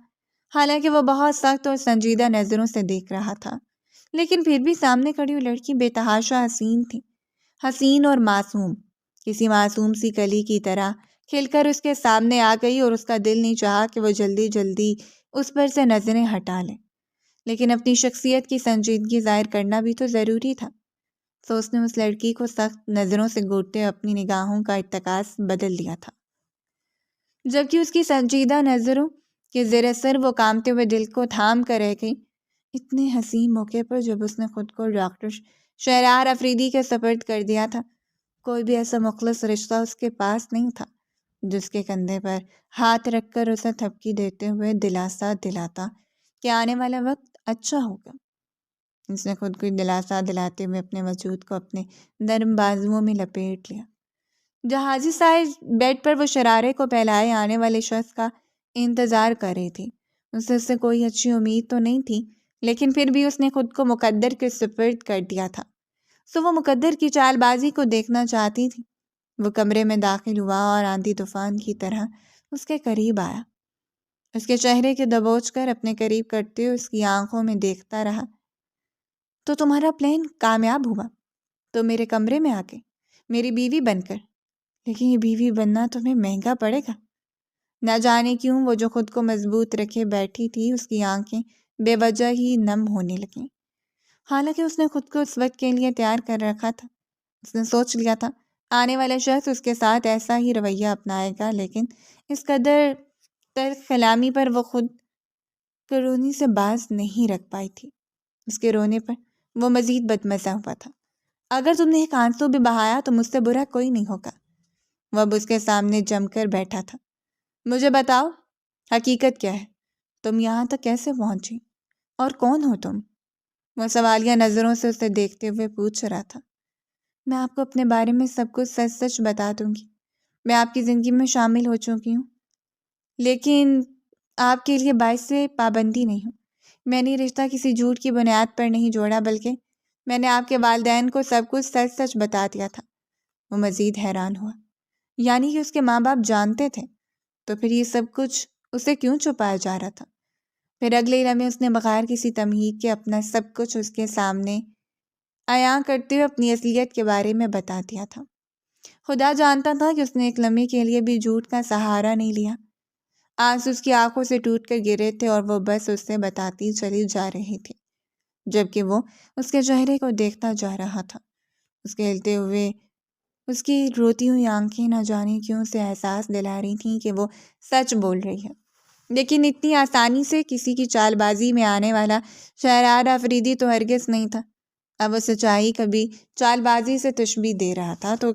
حالانکہ وہ بہت سخت اور سنجیدہ نظروں سے دیکھ رہا تھا، لیکن پھر بھی سامنے کھڑی ہوئی لڑکی بے تحاشا حسین تھی، حسین اور معصوم، کسی معصوم سی کلی کی طرح کھل کر اس کے سامنے آ گئی، اور اس کا دل نہیں چاہا کہ وہ جلدی جلدی اس پر سے نظریں ہٹا لے، لیکن اپنی شخصیت کی سنجیدگی ظاہر کرنا بھی تو ضروری تھا۔ تو اس نے اس لڑکی کو سخت نظروں سے گھورتے اپنی نگاہوں کا ارتکاز بدل دیا تھا، جبکہ اس کی سنجیدہ نظروں کے زیر اثر وہ کامتے ہوئے دل کو تھام کر رہ گئی۔ اتنے حسین موقع پر جب اس نے خود کو ڈاکٹر شہریار افریدی کے سپرد کر دیا تھا، کوئی بھی ایسا مخلص رشتہ اس کے پاس نہیں تھا جس کے کندھے پر ہاتھ رکھ کر اسے تھپکی دیتے ہوئے دلاسا دلاتا کہ آنے والا وقت اچھا ہوگا۔ اس نے خود کو دلاسا دلاتے ہوئے اپنے وجود کو اپنے نرم بازوؤں میں لپیٹ لیا۔ جہازی سائز بیڈ پر وہ شرارے کو پھیلائے آنے والے شخص کا انتظار کر رہی تھی۔ اس سے کوئی اچھی امید تو نہیں تھی، لیکن پھر بھی اس نے خود کو مقدر کے سپرد کر دیا تھا، سو وہ مقدر کی چال بازی کو دیکھنا چاہتی تھی۔ وہ کمرے میں داخل ہوا اور آندھی طوفان کی طرح اس کے قریب آیا۔ اس کے چہرے کے دبوچ کر اپنے قریب کرتے ہوئے اس کی آنکھوں میں دیکھتا رہا۔ تو تمہارا پلان کامیاب ہوا، تو میرے کمرے میں آ کے میری بیوی بن کر، لیکن یہ بیوی بننا تمہیں مہنگا پڑے گا۔ نہ جانے کیوں وہ جو خود کو مضبوط رکھے بیٹھی تھی، اس کی آنکھیں بے وجہ ہی نم ہونے لگیں، حالانکہ اس نے خود کو اس وقت کے لیے تیار کر رکھا تھا۔ اس نے سوچ لیا تھا آنے والا شخص اس کے ساتھ ایسا ہی رویہ اپنائے گا، لیکن اس قدر تلخ کلامی پر وہ خود کو رونے سے باز نہیں رکھ پائی تھی۔ اس کے رونے پر وہ مزید بدمزہ ہوا تھا۔ اگر تم نے ایک آنسو بھی بہایا تو مجھ سے برا کوئی نہیں ہوگا۔ وہ اب اس کے سامنے جم کر بیٹھا تھا۔ مجھے بتاؤ، حقیقت کیا ہے؟ تم یہاں تک کیسے پہنچی؟ اور کون ہو تم؟ وہ سوالیہ نظروں سے اسے دیکھتے ہوئے پوچھ رہا تھا۔ میں آپ کو اپنے بارے میں سب کچھ سچ سچ بتا دوں گی۔ میں آپ کی زندگی میں شامل ہو چکی ہوں، لیکن آپ کے لیے باعث پابندی نہیں ہوں۔ میں نے رشتہ کسی جھوٹ کی بنیاد پر نہیں جوڑا، بلکہ میں نے آپ کے والدین کو سب کچھ سچ سچ بتا دیا تھا۔ وہ مزید حیران ہوا۔ یعنی کہ اس کے ماں باپ جانتے تھے، تو پھر یہ سب کچھ اسے کیوں چھپایا جا رہا تھا؟ پھر اگلے لمحے اس نے بغیر کسی تمہید کے اپنا سب کچھ اس کے سامنے عیاں کرتے ہوئے اپنی اصلیت کے بارے میں بتا دیا تھا۔ خدا جانتا تھا کہ اس نے ایک لمحے کے لیے بھی جھوٹ کا سہارا نہیں لیا۔ آنسو اس کی آنکھوں سے ٹوٹ کر گرے تھے اور وہ بس اس سے بتاتی چلی جا رہی تھی، جبکہ وہ اس کے چہرے کو دیکھتا جا رہا تھا۔ اس کے ہلتے ہوئے اس کی روتی ہوئی آنکھیں نہ جانے کیوں سے احساس دلا رہی تھیں کہ وہ سچ بول رہی ہے، لیکن اتنی آسانی سے کسی کی چال بازی میں آنے والا شہریار افریدی تو ہرگز نہیں تھا۔ اب وہ سچائی کبھی چال بازی سے تشبیہ دے رہا تھا، تو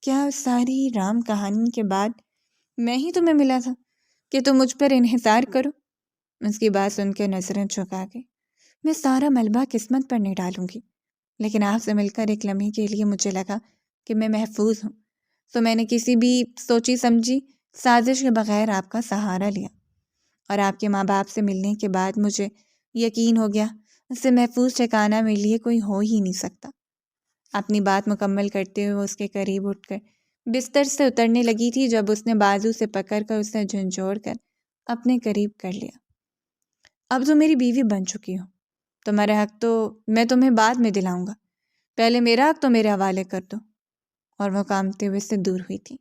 کیا اس ساری رام کہانی کے بعد میں ہی تمہیں ملا تھا کہ تم مجھ پر انحصار کرو؟ اس کی بات سن کے نظریں جھکا کے، میں سارا ملبہ قسمت پر نہیں ڈالوں گی، لیکن آپ سے مل کر ایک لمحے کے لیے مجھے لگا کہ میں محفوظ ہوں، تو میں نے کسی بھی سوچی سمجھی سازش کے بغیر آپ کا سہارا لیا، اور آپ کے ماں باپ سے ملنے کے بعد مجھے یقین ہو گیا اس سے محفوظ ٹھکانہ میرے لیے کوئی ہو ہی نہیں سکتا۔ اپنی بات مکمل کرتے ہوئے اس کے قریب اٹھ کر بستر سے اترنے لگی تھی جب اس نے بازو سے پکڑ کر اسے جھنجھوڑ کر اپنے قریب کر لیا۔ اب تو میری بیوی بن چکی ہو، تمہارا حق تو میں تمہیں بعد میں دلاؤں گا، پہلے میرا حق تو میرے حوالے کر دو۔ اور وہ کانپتے ہوئے سے دور ہوئی تھی۔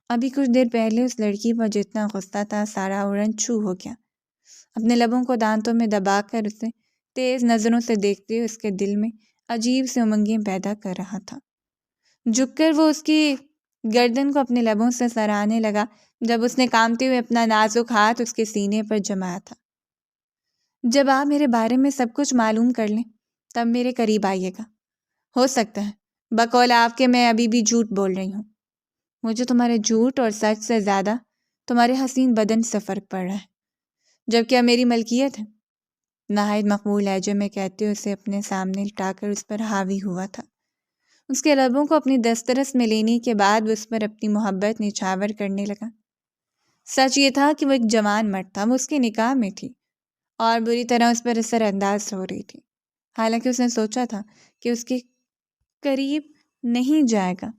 ابھی کچھ دیر پہلے اس لڑکی پر جتنا غصہ تھا سارا اڑن چھو ہو گیا۔ اپنے لبوں کو دانتوں میں دبا کر اسے تیز نظروں سے دیکھتے ہوئے اس کے دل میں عجیب سے امنگیں پیدا کر رہا تھا۔ جھک کر وہ اس کی گردن کو اپنے لبوں سے سرانے لگا جب اس نے کانپتے ہوئے اپنا نازک ہاتھ اس کے سینے پر جمایا تھا۔ جب آپ میرے بارے میں سب کچھ معلوم کر لیں تب میرے قریب آئیے گا۔ ہو سکتا ہے بقول آپ کے میں ابھی بھی جھوٹ بول رہی ہوں، مجھے تمہارے جھوٹ اور سچ سے زیادہ تمہارے حسین بدن سے فرق پڑ رہا ہے، جبکہ اب میری ملکیت ہے، نہایت مقبول لہجے میں کہتے ہوئے اسے اپنے سامنے لٹا کر اس پر حاوی ہوا تھا۔ اس کے لبوں کو اپنی دسترس میں لینے کے بعد وہ اس پر اپنی محبت نچھاور کرنے لگا۔ سچ یہ تھا کہ وہ ایک جوان مرد تھا، وہ اس کے نکاح میں تھی اور بری طرح اس پر اثر انداز ہو رہی تھی، حالانکہ اس نے سوچا تھا کہ اس کے قریب نہیں جائے گا،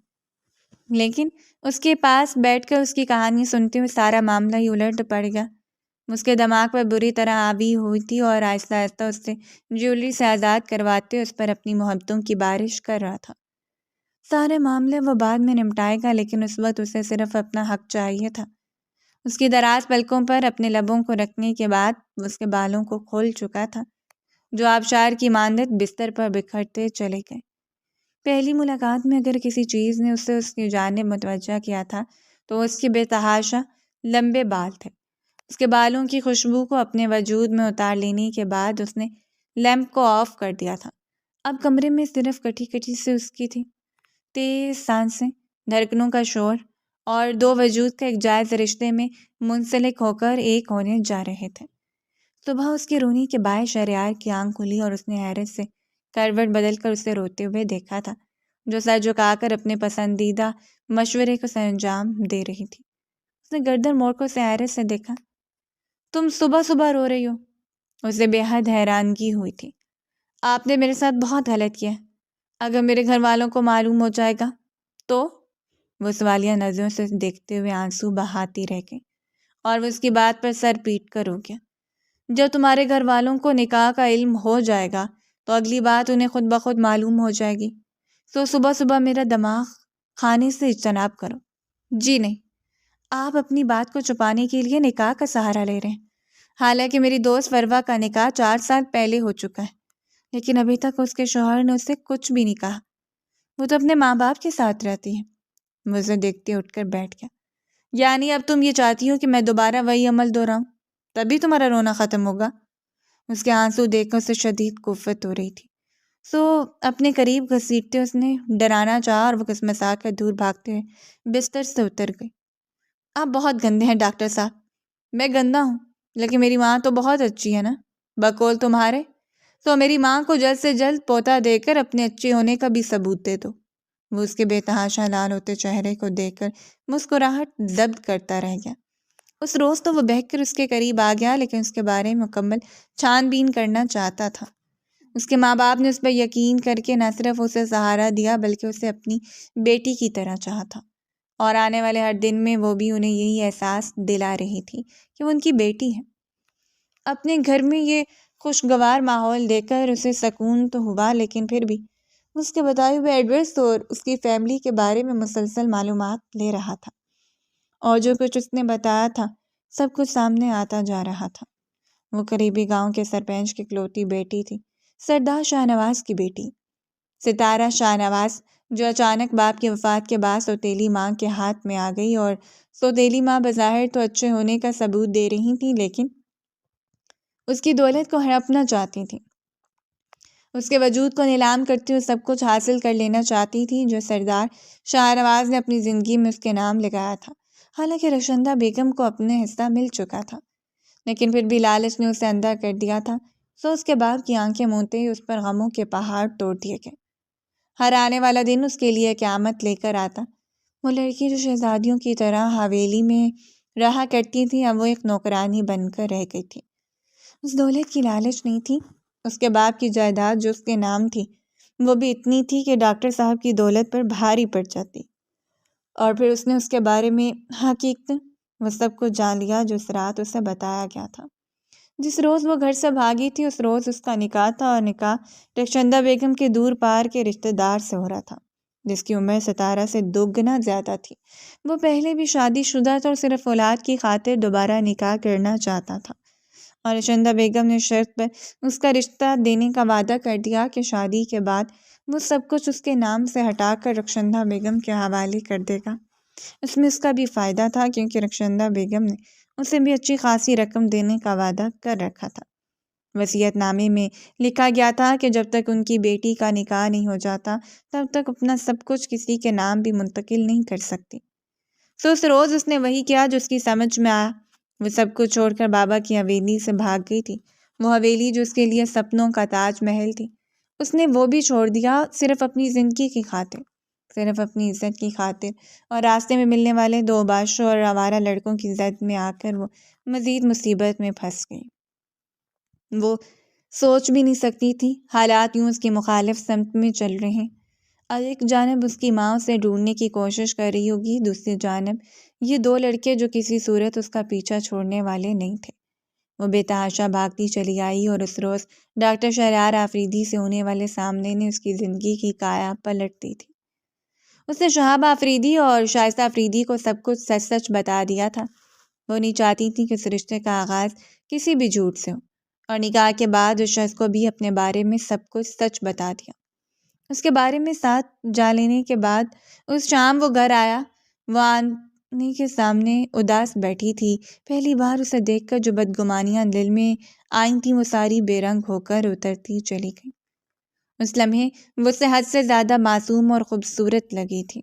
لیکن اس کے پاس بیٹھ کر اس کی کہانی سنتے ہوئے سارا معاملہ ہی الٹ پڑ گیا۔ اس کے دماغ پر بری طرح حاوی ہوئی تھی اور آہستہ آہستہ اس سے جیولری سے آزاد کرواتے اس پر اپنی محبتوں کی بارش کر رہا تھا۔ سارے معاملے وہ بعد میں نمٹائے گا، لیکن اس وقت اسے صرف اپنا حق چاہیے تھا۔ اس کی دراز پلکوں پر اپنے لبوں کو رکھنے کے بعد وہ اس کے بالوں کو کھول چکا تھا، جو آبشار کی مانند بستر پر بکھرتے چلے گئے۔ پہلی ملاقات میں اگر کسی چیز نے اسے اس کی جانب متوجہ کیا تھا تو اس کے بے تحاشا لمبے بال تھے۔ اس کے بالوں کی خوشبو کو اپنے وجود میں اتار لینے کے بعد اس نے لیمپ کو آف کر دیا تھا۔ اب کمرے میں صرف کٹھی کٹھی سے اس کی تھی، تیز سانسیں، دھڑکنوں کا شور، اور دو وجود کا ایک جائز رشتے میں منسلک ہو کر ایک ہونے جا رہے تھے۔ صبح اس کے رونے کے باعث شہریار کی آنکھ کھلی اور اس نے حیرت سے کروٹ بدل کر اسے روتے ہوئے دیکھا تھا، جو سر جھکا کر اپنے پسندیدہ مشورے کو سر انجام دے رہی تھی۔ اس نے گردن موڑ کر اسے حیرت سے دیکھا۔ تم صبح صبح رو رہی ہو؟ اسے بے حد حیرانگی ہوئی تھی۔ آپ نے میرے ساتھ بہت غلط کیا۔ اگر میرے گھر والوں کو معلوم ہو جائے گا تو؟ وہ سوالیہ نظروں سے دیکھتے ہوئے آنسو بہاتی رہ گئی اور وہ اس کی بات پر سر پیٹ کر رو گیا۔ جب تمہارے گھر والوں کو نکاح کا علم ہو جائے گا تو اگلی بات انہیں خود بخود معلوم ہو جائے گی، تو صبح صبح میرا دماغ کھانے سے اجتناب کرو۔ جی نہیں، آپ اپنی بات کو چھپانے کے لیے نکاح کا سہارا لے رہے ہیں، حالانکہ میری دوست فروہ کا نکاح 4 سال پہلے ہو چکا ہے، لیکن ابھی تک اس کے شوہر نے اسے کچھ بھی نہیں کہا۔ وہ تو اپنے ماں باپ کے ساتھ رہتی ہے۔ وہ اسے دیکھتے اٹھ کر بیٹھ گیا۔ یعنی اب تم یہ چاہتی ہو کہ میں دوبارہ وہی عمل دہراؤں، تبھی تمہارا رونا ختم ہوگا؟ اس کے آنسو دیکھ کر اسے شدید کوفت ہو رہی تھی، سو اپنے قریب گھسیٹتے اس نے ڈرانا چاہا اور وہ کسمسا کر دور بھاگتے ہوئے بستر سے اتر گئی۔ آپ بہت گندے ہیں ڈاکٹر صاحب۔ میں گندا ہوں لیکن میری ماں تو بہت اچھی ہے نا، بقول تمہارے۔ تو میری ماں کو جلد سے جلد پوتا دے کر اپنے اچھے ہونے کا بھی ثبوت دے دو۔ وہ اس کے بے تحاشا لال ہوتے چہرے کو دیکھ کر مسکراہٹ ضبط کرتا رہ گیا۔ اس روز تو وہ بہک کر اس کے قریب آ گیا، لیکن اس کے بارے میں مکمل چھان بین کرنا چاہتا تھا۔ اس کے ماں باپ نے اس پر یقین کر کے نہ صرف اسے سہارا دیا بلکہ اسے اپنی بیٹی کی طرح چاہا تھا، اور آنے والے ہر دن میں وہ بھی انہیں یہی احساس دلا رہی تھی کہ وہ ان کی بیٹی ہے۔ اپنے گھر میں یہ خوشگوار ماحول دیکھ کر اسے سکون تو ہوا، لیکن پھر بھی اس کے بتائے ہوئے ایڈریس اور اس کی فیملی کے بارے میں مسلسل معلومات لے رہا تھا، اور جو کچھ اس نے بتایا تھا سب کچھ سامنے آتا جا رہا تھا۔ وہ قریبی گاؤں کے سرپنچ کی اکلوتی بیٹی تھی، سردار شاہ نواز کی بیٹی ستارہ شاہ نواز، جو اچانک باپ کی وفات کے بعد سوتیلی ماں کے ہاتھ میں آ گئی، اور سوتیلی ماں بظاہر تو اچھے ہونے کا ثبوت دے رہی تھی لیکن اس کی دولت کو ہڑپنا چاہتی تھی، اس کے وجود کو نیلام کرتے ہوئے سب کچھ حاصل کر لینا چاہتی تھی جو سردار شاہ نواز نے اپنی زندگی میں اس کے نام لگایا تھا۔ حالانکہ رخشندہ بیگم کو اپنے حصہ مل چکا تھا، لیکن پھر بھی لالچ نے اسے اندھا کر دیا تھا، سو اس کے باپ کی آنکھیں موندتے ہی اس پر غموں کے پہاڑ توڑ دیے گئے۔ ہر آنے والا دن اس کے لیے قیامت لے کر آتا۔ وہ لڑکی جو شہزادیوں کی طرح حویلی میں رہا کرتی تھی اب وہ ایک نوکرانی بن کر رہ گئی تھی۔ اس دولت کی لالچ نہیں تھی، اس کے باپ کی جائیداد جو اس کے نام تھی وہ بھی اتنی تھی کہ ڈاکٹر صاحب کی دولت پر بھاری پڑ جاتی، اور پھر اس نے اس کے بارے میں حقیقت وہ سب کچھ جان لیا جو اس رات اسے بتایا گیا تھا۔ جس روز وہ گھر سے بھاگی تھی اس روز اس کا نکاح تھا، اور نکاح رخشندہ بیگم کے دور پار کے رشتہ دار سے ہو رہا تھا جس کی عمر ستارہ سے 2 گنا زیادہ تھی۔ وہ پہلے بھی شادی شدہ تھا اور صرف اولاد کی خاطر دوبارہ نکاح کرنا چاہتا تھا، اور رخشندہ بیگم نے شرط پر اس کا رشتہ دینے کا وعدہ کر دیا کہ شادی کے بعد وہ سب کچھ اس کے نام سے ہٹا کر رخشندہ بیگم کے حوالے کر دے گا۔ اس میں اس کا بھی فائدہ تھا کیونکہ رخشندہ بیگم نے اسے بھی اچھی خاصی رقم دینے کا وعدہ کر رکھا تھا۔ وصیت نامے میں لکھا گیا تھا کہ جب تک ان کی بیٹی کا نکاح نہیں ہو جاتا تب تک اپنا سب کچھ کسی کے نام بھی منتقل نہیں کر سکتی۔ سو اس روز اس نے وہی کیا جو اس کی سمجھ میں آیا۔ وہ سب کچھ چھوڑ کر بابا کی حویلی سے بھاگ گئی تھی، وہ حویلی جو اس کے لیے سپنوں کا تاج محل تھی۔ اس نے وہ بھی چھوڑ دیا صرف اپنی زندگی کی خاطر، صرف اپنی عزت کی خاطر، اور راستے میں ملنے والے 2 بادشاہ اور آوارہ لڑکوں کی زد میں آ کر وہ مزید مصیبت میں پھنس گئی۔ وہ سوچ بھی نہیں سکتی تھی حالات یوں اس کی مخالف سمت میں چل رہے ہیں۔ ایک جانب اس کی ماں اسے ڈھونڈنے کی کوشش کر رہی ہوگی، دوسری جانب یہ 2 لڑکے جو کسی صورت اس کا پیچھا چھوڑنے والے نہیں تھے۔ وہ بے تحاشا بھاگتی چلی آئی، اور اس روز ڈاکٹر شہریار آفریدی سے ہونے والے سامنے نے اس کی زندگی کی کایا پلٹ دی تھی۔ اس نے شہاب آفریدی اور شائستہ آفریدی کو سب کچھ سچ سچ بتا دیا تھا۔ وہ نہیں چاہتی تھی کہ اس رشتے کا آغاز کسی بھی جھوٹ سے ہو، اور نکاح کے بعد اس شخص کو بھی اپنے بارے میں سب کچھ سچ بتا دیا۔ اس کے بارے میں ساتھ جا لینے کے بعد اس شام وہ گھر آیا۔ وہ آنی کے سامنے اداس بیٹھی تھی۔ پہلی بار اسے دیکھ کر جو بدگمانیاں دل میں آئی تھیں وہ ساری بے رنگ ہو کر اترتی چلی گئی۔ اس لمحے وہ اسے حد سے زیادہ معصوم اور خوبصورت لگی تھی۔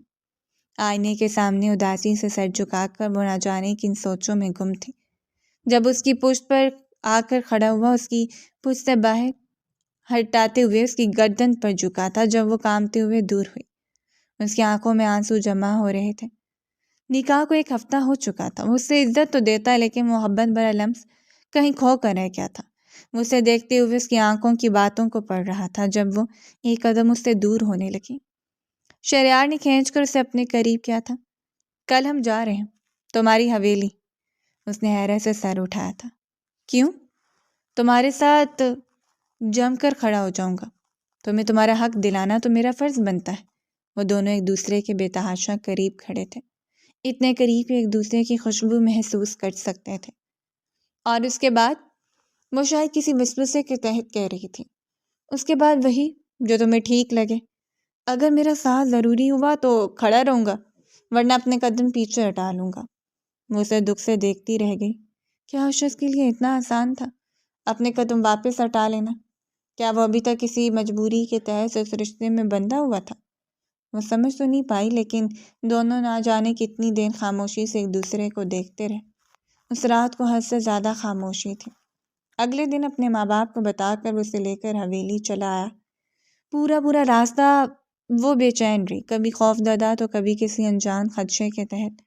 آئینے کے سامنے اداسی سے سر جھکا کر وہ نہ جانے کن سوچوں میں گم تھی۔ جب اس کی پشت پر آ کر کھڑا ہوا، اس کی پشت سے باہر ہٹاتے ہوئے اس کی گردن پر جھکا تھا۔ جب وہ کانپتے ہوئے دور ہوئی، اس کی آنکھوں میں آنسو جمع ہو رہے تھے۔ نکاح کو 1 ہفتہ ہو چکا تھا۔ وہ اسے عزت تو دیتا، لیکن محبت بھرا لمس کہیں کھو کر رہ گیا تھا۔ وہ اسے دیکھتے ہوئے اس کی آنکھوں کی باتوں کو پڑھ رہا تھا۔ جب وہ ایک قدم اس سے دور ہونے لگی، شہریار نے کھینچ کر اسے اپنے قریب کیا تھا۔ کل ہم جا رہے ہیں تمہاری حویلی۔ اس نے حیرت سے سر اٹھایا تھا۔ کیوں؟ تمہارے ساتھ جم کر کھڑا ہو جاؤں گا۔ تمہیں تمہارا حق دلانا تو میرا فرض بنتا ہے۔ وہ دونوں ایک دوسرے کے بے تحاشا قریب کھڑے تھے، اتنے قریب کہ ایک دوسرے کی خوشبو محسوس کر سکتے تھے۔ اور اس کے بعد وہ شاید کسی وسوسے کے تحت کہہ رہی تھی، اس کے بعد وہی جو تمہیں ٹھیک لگے۔ اگر میرا ساتھ ضروری ہوا تو کھڑا رہوں گا، ورنہ اپنے قدم پیچھے ہٹا لوں گا۔ وہ اسے دکھ سے دیکھتی رہ گئی۔ کیا اس شخص کے لیے اتنا آسان تھا اپنے قدم واپس ہٹا لینا؟ کیا وہ ابھی تک کسی مجبوری کے تحت اس رشتے میں بندھا ہوا تھا؟ وہ سمجھ تو نہیں پائی، لیکن دونوں نہ جانے کتنی دیر خاموشی سے ایک دوسرے کو دیکھتے رہے۔ اس رات کو حد سے زیادہ خاموشی تھی۔ اگلے دن اپنے ماں باپ کو بتا کر وہ اسے لے کر حویلی چلا آیا۔ پورا راستہ وہ بے چین رہی، کبھی خوف زدہ تو کبھی کسی انجان خدشے کے تحت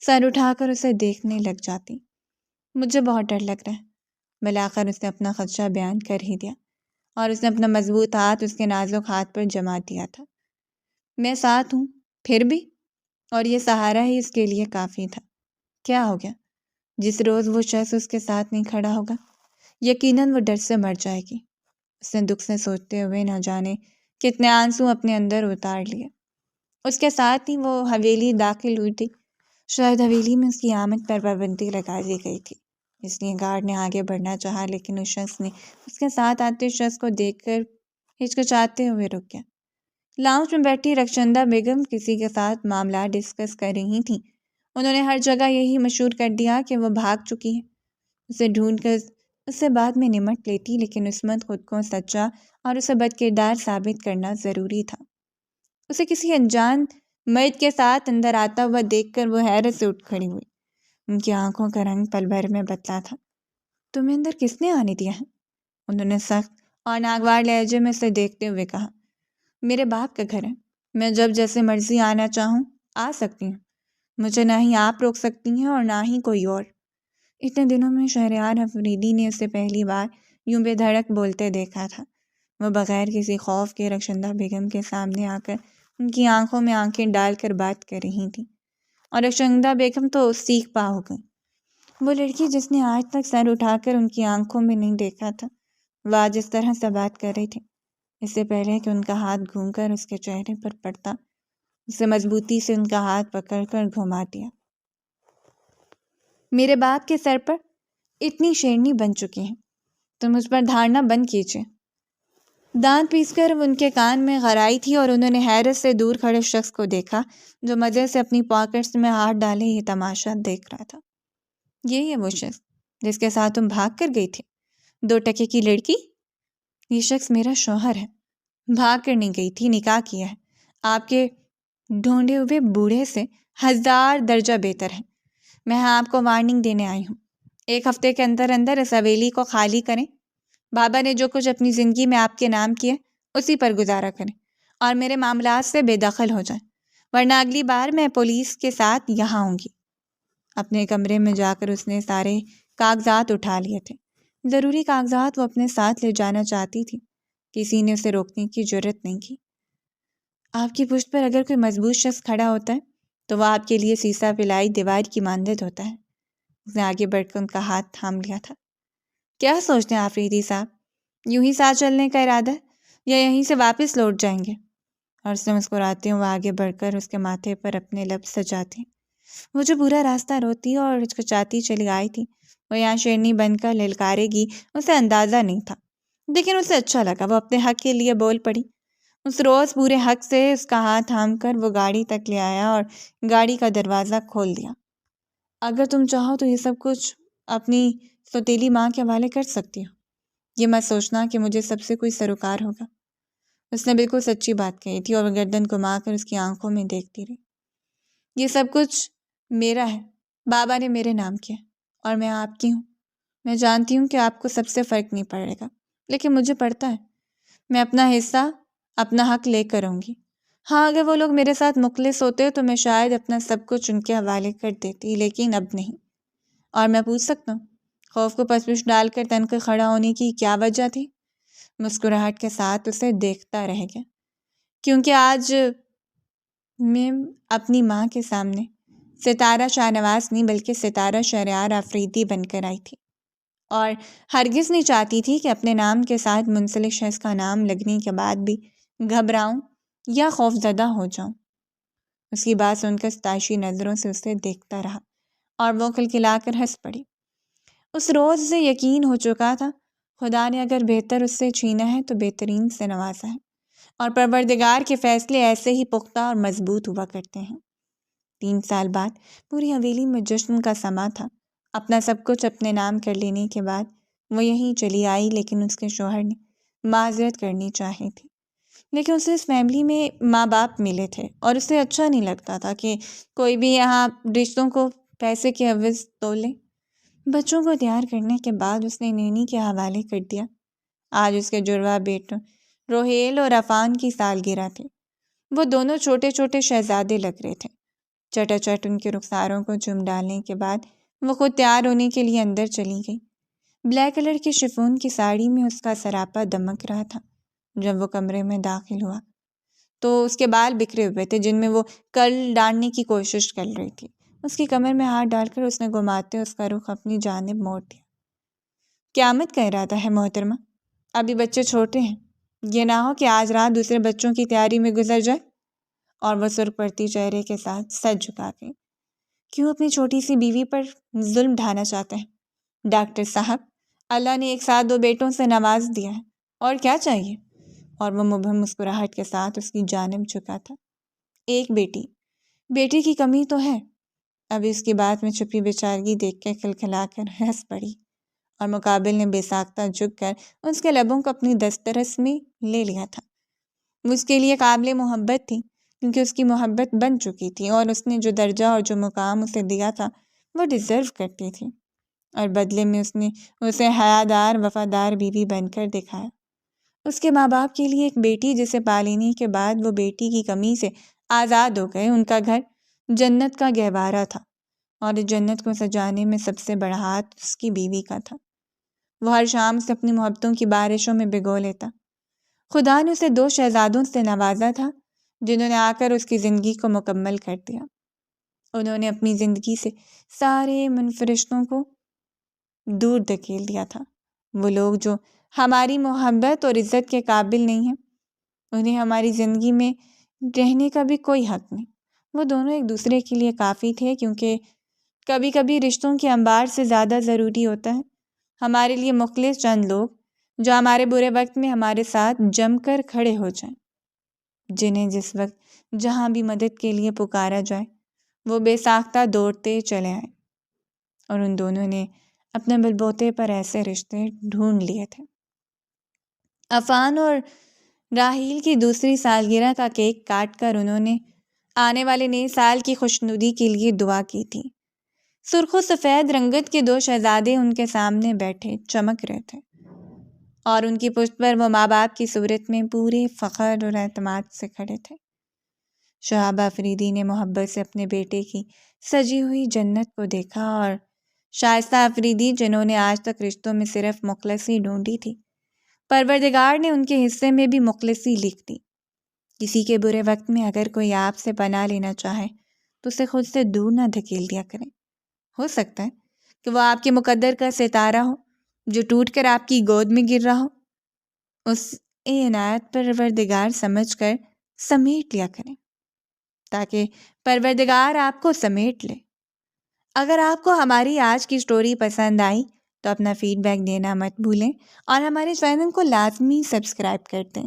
سر اٹھا کر اسے دیکھنے لگ جاتی۔ مجھے بہت ڈر لگ رہا ہے۔ بلاخر اس نے اپنا خدشہ بیان کر ہی دیا، اور اس نے اپنا مضبوط ہاتھ اس کے نازک ہاتھ پر جما دیا تھا۔ میں ساتھ ہوں پھر بھی، اور یہ سہارا ہی اس کے لیے کافی تھا۔ کیا ہو گیا؟ جس روز وہ شخص اس کے ساتھ نہیں کھڑا ہوگا، یقیناً وہ ڈر سے مر جائے گی۔ اس نے دکھ سے سوچتے ہوئے نہ جانے کتنے آنسو اپنے اندر اتار لیے۔ اس کے ساتھ ہی وہ حویلی داخل ہوئی تھی۔ شاید حویلی میں اس کی آمد پر پابندی لگا دی گئی تھی، اس لیے گارڈ نے آگے بڑھنا چاہا، لیکن اس شخص نے اس کے ساتھ آتے شخص کو دیکھ کر ہچکچاتے ہوئے رک گیا۔ لاؤنج میں بیٹھی رخشندہ بیگم کسی کے ساتھ معاملہ ڈسکس کر رہی تھیں۔ انہوں نے ہر جگہ یہی مشہور کر دیا کہ وہ بھاگ چکی ہیں۔ اسے ڈھونڈ کر اس سے بعد میں نمٹ لیتی، لیکن عصمت خود کو سچا اور اسے بد کردار ثابت کرنا ضروری تھا۔ اسے کسی انجان مرد کے ساتھ اندر آتا ہوا دیکھ کر وہ حیرت سے اٹھ کھڑی ہوئی۔ ان کی آنکھوں کا رنگ پل بھر میں بدلا تھا۔ تمہیں اندر کس نے آنے دیا ہے؟ انہوں نے سخت اور ناگوار لہجے میں اسے دیکھتے ہوئے کہا۔ میرے باپ کا گھر ہے، میں جب جیسے مرضی آنا چاہوں آ سکتی ہوں۔ مجھے نہ ہی آپ روک سکتی ہیں اور نہ ہی کوئی اور۔ اتنے دنوں میں شہریار افریدی نے اسے پہلی بار یوں بے دھڑک بولتے دیکھا تھا۔ وہ بغیر کسی خوف کے رخشندہ بیگم کے سامنے آ کر ان کی آنکھوں میں آنکھیں ڈال کر بات کر رہی تھی، اور رخشندہ بیگم تو سیخ پا ہو گئی۔ وہ لڑکی جس نے آج تک سر اٹھا کر ان کی آنکھوں میں نہیں دیکھا تھا، وہ آج اس طرح سے بات کر رہی تھی۔ اس سے پہلے کہ ان کا ہاتھ گھوم کر اس کے چہرے پر پڑتا، اسے مضبوطی سے ان کا ہاتھ پکڑ کر گھما دیا۔ میرے باپ کے سر پر اتنی شیرنی بن چکی ہیں، تم اس پر دھارنا بند کیجیے۔ دانت پیس کر وہ ان کے کان میں غرائی تھی، اور انہوں نے حیرت سے دور کھڑے شخص کو دیکھا جو مزے سے اپنی پاکٹس میں ہاتھ ڈالے یہ تماشا دیکھ رہا تھا۔ یہی ہے وہ شخص جس کے ساتھ تم بھاگ کر گئی تھی، 2 ٹکے کی لڑکی؟ یہ شخص میرا شوہر ہے۔ بھاگ کر نہیں گئی تھی، نکاح کیا ہے۔ آپ کے ڈھونڈے ہوئے بوڑھے سے 1000 درجہ بہتر ہے۔ میں آپ کو وارننگ دینے آئی ہوں، 1 ہفتے کے اندر اندر اس حویلی کو خالی کریں۔ بابا نے جو کچھ اپنی زندگی میں آپ کے نام کیا اسی پر گزارا کریں، اور میرے معاملات سے بے دخل ہو جائیں، ورنہ اگلی بار میں پولیس کے ساتھ یہاں ہوں گی۔ اپنے کمرے میں جا کر اس نے سارے کاغذات اٹھا لیے تھے۔ ضروری کاغذات وہ اپنے ساتھ لے جانا چاہتی تھی، کسی نے اسے روکنے کی جرت نہیں کی۔ آپ کی پشت پر اگر کوئی مضبوط شخص کھڑا ہوتا ہے تو وہ آپ کے لیے سیسا پلائی دیوار کی مانند ہوتا ہے۔ اس نے آگے بڑھ کر ان کا ہاتھ تھام لیا تھا۔ کیا سوچتے ہیں آفریدی صاحب، یوں ہی ساتھ چلنے کا ارادہ ہے یا یہیں سے واپس لوٹ جائیں گے؟ اور اس نے مسکراتے ہوئے آگے بڑھ کر اس کے ماتھے پر اپنے لب سجاتے وہ جو پورا راستہ روتی اور ہچکچاتی چلی آئی تھی، وہ یہاں شیرنی بن کر للکارے گی اسے اندازہ نہیں تھا، لیکن اسے اچھا لگا۔ وہ اپنے حق کے لیے بول پڑی۔ اس روز پورے حق سے اس کا ہاتھ تھام کر وہ گاڑی تک لے آیا اور گاڑی کا دروازہ کھول دیا۔ اگر تم چاہو تو یہ سب کچھ اپنی سوتیلی ماں کے حوالے کر سکتی ہو، یہ مت سوچنا کہ مجھے سب سے کوئی سروکار ہوگا۔ اس نے بالکل سچی بات کہی تھی اور وہ گردن گھما کر اس کی آنکھوں میں دیکھتی رہی۔ یہ سب کچھ میرا ہے، بابا نے میرے نام کیا اور میں آپ کی ہوں۔ میں جانتی ہوں کہ آپ کو سب سے فرق نہیں پڑے گا، لیکن مجھے پڑتا ہے۔ میں اپنا حصہ، اپنا حق لے کر آؤں گی۔ ہاں، اگر وہ لوگ میرے ساتھ مخلص ہوتے تو میں شاید اپنا سب کچھ ان کے حوالے کر دیتی، لیکن اب نہیں۔ اور میں پوچھ سکتا ہوں، خوف کو پسپش ڈال کر تن کر کھڑا ہونے کی کیا وجہ تھی؟ مسکراہٹ کے ساتھ اسے دیکھتا رہ گیا، کیونکہ آج میں اپنی ماں کے سامنے ستارہ شاہ نواز نہیں بلکہ ستارہ شہریار آفریدی بن کر آئی تھی، اور ہرگز نہیں چاہتی تھی کہ اپنے نام کے ساتھ منسلک شخص کا نام لگنے کے بعد بھی گھبراؤں یا خوف زدہ ہو جاؤں۔ اس کی بات سن کر ستائشی نظروں سے اسے دیکھتا رہا اور وہ کھلکھلا کر ہنس پڑی۔ اس روز سے یقین ہو چکا تھا، خدا نے اگر بہتر اس سے چھینا ہے تو بہترین سے نوازا ہے، اور پروردگار کے فیصلے ایسے ہی پختہ اور مضبوط ہوا کرتے ہیں۔ 3 سال بعد پوری حویلی میں جشن کا سما تھا۔ اپنا سب کچھ اپنے نام کر لینے کے بعد وہ یہیں چلی آئی، لیکن اس کے شوہر نے معذرت کرنی چاہی تھی، لیکن اسے اس فیملی میں ماں باپ ملے تھے اور اسے اچھا نہیں لگتا تھا کہ کوئی بھی یہاں رشتوں کو پیسے کے عوض تولے۔ بچوں کو تیار کرنے کے بعد اس نے نینی کے حوالے کر دیا۔ آج اس کے جڑواں بیٹوں روہیل اور عفان کی سالگرہ تھی۔ وہ دونوں چھوٹے چھوٹے شہزادے لگ رہے تھے۔ چٹا چٹ ان کے رخساروں کو چوم ڈالنے کے بعد وہ خود تیار ہونے کے لیے اندر چلی گئی۔ بلیک کلر کی شفون کی ساڑی میں اس کا سراپا دمک رہا تھا۔ جب وہ کمرے میں داخل ہوا تو اس کے بال بکھرے ہوئے تھے، جن میں وہ کرل ڈالنے کی کوشش کر رہی تھی۔ اس کی کمر میں ہاتھ ڈال کر اس نے گھماتے اس کا رخ اپنی جانب موڑ دیا۔ قیامت کا ارادہ ہے محترمہ، ابھی بچے چھوٹے ہیں، یہ نہ ہو کہ آج رات دوسرے بچوں کی تیاری میں گزر جائے۔ اور وہ سرخ پڑتی چہرے کے ساتھ سر جھکا گئی۔ کیوں اپنی چھوٹی سی بیوی پر ظلم ڈھانا چاہتے ہیں؟ ڈاکٹر صاحب، اللہ نے ایک ساتھ 2 بیٹوں سے نواز دیا ہے، اور کیا چاہیے؟ اور وہ مبہم مسکراہٹ کے ساتھ اس کی جانب جھکا تھا۔ ایک بیٹی کی کمی تو ہے۔ ابھی اس کی بات میں چھپی بیچارگی دیکھ کے کھلکھلا کر ہنس پڑی، اور مقابل نے بے ساختہ جھک کر اس کے لبوں کو اپنی دسترس میں لے لیا تھا۔ وہ اس کے لیے قابل محبت تھی، کیونکہ اس کی محبت بن چکی تھی، اور اس نے جو درجہ اور جو مقام اسے دیا تھا وہ ڈیزرو کرتی تھی، اور بدلے میں اس نے اسے حیادار وفادار بیوی بن کر دکھایا۔ اس کے ماں باپ کے لیے ایک بیٹی جسے پالینے کے بعد وہ بیٹی کی کمی سے آزاد ہو گئے، ان کا گھر جنت کا گہوارہ تھا، اور اس جنت کو سجانے میں سب سے بڑا ہاتھ اس کی بیوی کا تھا۔ وہ ہر شام سے اپنی محبتوں کی بارشوں میں بھگو لیتا۔ خدا نے اسے 2 شہزادوں سے نوازا تھا، جنہوں نے آ کر اس کی زندگی کو مکمل کر دیا۔ انہوں نے اپنی زندگی سے سارے منفرشتوں کو دور دھکیل دیا تھا۔ وہ لوگ جو ہماری محبت اور عزت کے قابل نہیں ہیں، انہیں ہماری زندگی میں رہنے کا بھی کوئی حق نہیں۔ وہ دونوں ایک دوسرے کے لیے کافی تھے، کیونکہ کبھی کبھی رشتوں کے انبار سے زیادہ ضروری ہوتا ہے ہمارے لیے مخلص چند لوگ جو ہمارے برے وقت میں ہمارے ساتھ جم کر کھڑے ہو جائیں، جنہیں جس وقت جہاں بھی مدد کے لیے پکارا جائے وہ بے ساختہ دوڑتے چلے آئیں۔ اور ان دونوں نے اپنے بل بوتے پر ایسے رشتے ڈھونڈ لیے تھے۔ عفان اور راحیل کی دوسری سالگرہ کا کیک کاٹ کر انہوں نے آنے والے نئے سال کی خوشنودی کے لیے دعا کی تھی۔ سرخ و سفید رنگت کے 2 شہزادے ان کے سامنے بیٹھے چمک رہے تھے، اور ان کی پشت پر وہ ماں باپ کی صورت میں پورے فخر اور اعتماد سے کھڑے تھے۔ شہاب آفریدی نے محبت سے اپنے بیٹے کی سجی ہوئی جنت کو دیکھا، اور شائستہ آفریدی، جنہوں نے آج تک رشتوں میں صرف مخلصی ڈھونڈی تھی، پروردگار نے ان کے حصے میں بھی مخلصی لکھ دی۔ کسی کے برے وقت میں اگر کوئی آپ سے پناہ لینا چاہے تو اسے خود سے دور نہ دھکیل دیا کریں۔ ہو سکتا ہے کہ وہ آپ کے مقدر کا ستارہ ہو جو ٹوٹ کر آپ کی گود میں گر رہا ہو، اس عنایت پروردگار سمجھ کر سمیٹ لیا کریں، تاکہ پروردگار آپ کو سمیٹ لے۔ اگر آپ کو ہماری آج کی سٹوری پسند آئی تو اپنا فیڈ بیک دینا مت بھولیں اور ہمارے چینل کو لازمی سبسکرائب کر دیں۔